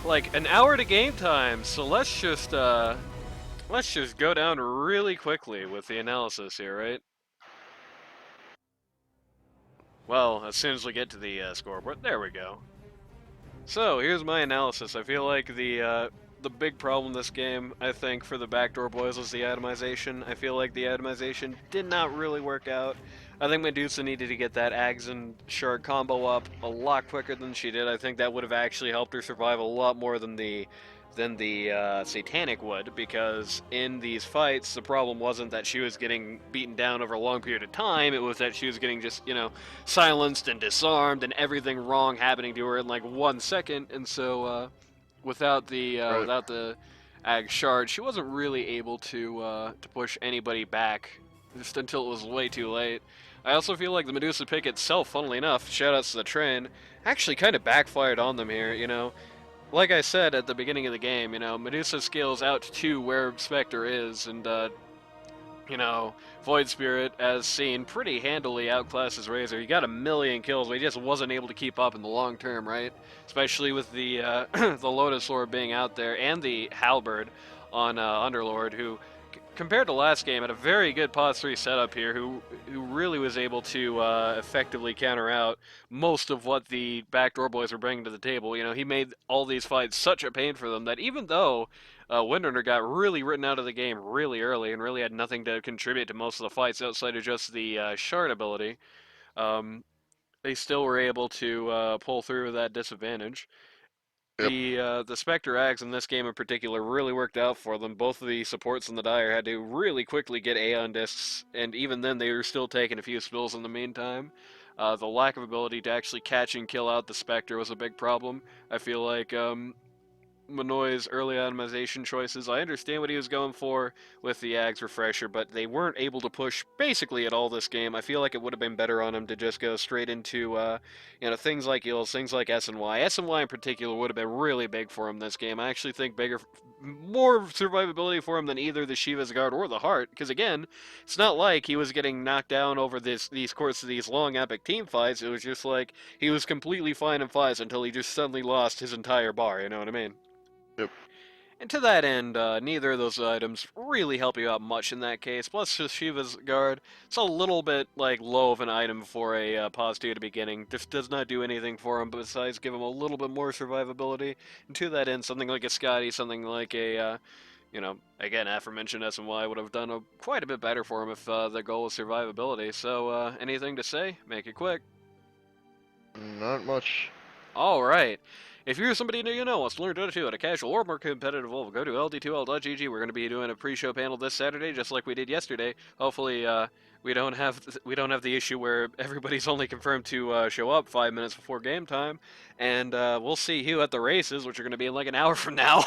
[SPEAKER 1] like an hour to game time, so let's just go down really quickly with the analysis here, right? Well, as soon as we get to the scoreboard, there we go. So here's my analysis. I feel like the big problem this game, I think, for the Backdoor boys was the atomization. I feel like the atomization did not really work out. I think Medusa needed to get that Ags and Shard combo up a lot quicker than she did. I think that would have actually helped her survive a lot more than the Satanic would, because in these fights, the problem wasn't that she was getting beaten down over a long period of time, it was that she was getting just, silenced and disarmed and everything wrong happening to her in like 1 second, and so,
[SPEAKER 2] Right.
[SPEAKER 1] without the Ag Shard, she wasn't really able to push anybody back, just until it was way too late. I also feel like the Medusa pick itself, funnily enough, shoutouts to the train, actually kind of backfired on them here, like I said at the beginning of the game, Medusa scales out to where Spectre is, and, Void Spirit, as seen, pretty handily outclasses Razor. He got a million kills, but he just wasn't able to keep up in the long term, right? Especially with the the Lotus Lord being out there, and the Halberd on Underlord, who, compared to last game, had a very good pos 3 setup here, who really was able to effectively counter out most of what the Backdoor boys were bringing to the table. He made all these fights such a pain for them that even though Windrunner got really written out of the game really early and really had nothing to contribute to most of the fights outside of just the Shard ability, um, they still were able to pull through that disadvantage.
[SPEAKER 2] Yep.
[SPEAKER 1] The Spectre Ags in this game in particular really worked out for them. Both of the supports and the Dire had to really quickly get Aeon discs, and even then they were still taking a few spills in the meantime. The lack of ability to actually catch and kill out the Spectre was a big problem. I feel like Manoy's early atomization choices, I understand what he was going for with the Ags refresher, but they weren't able to push basically at all this game. I feel like it would have been better on him to just go straight into, things like Eels, things like SNY. SNY in particular would have been really big for him this game. I actually think more survivability for him than either the Shiva's Guard or the Heart, because again, it's not like he was getting knocked down over these course of these long epic team fights. It was just like he was completely fine in fights until he just suddenly lost his entire bar, you know what I mean?
[SPEAKER 2] Yep.
[SPEAKER 1] And to that end, neither of those items really help you out much in that case. Plus, just Shiva's Guard, it's a little bit low of an item for a pos 2 at the beginning. Just does not do anything for him besides give him a little bit more survivability. And to that end, something like a Scotty, something like a, again, aforementioned SMY would have done quite a bit better for him if the goal was survivability. So, anything to say? Make it quick.
[SPEAKER 2] Not much.
[SPEAKER 1] All right. If you're somebody new wants to learn Dota 2 at a casual or more competitive level, go to ld2l.gg. We're going to be doing a pre-show panel this Saturday, just like we did yesterday. Hopefully, we don't have the issue where everybody's only confirmed to show up 5 minutes before game time, and we'll see you at the races, which are going to be in like an hour from now.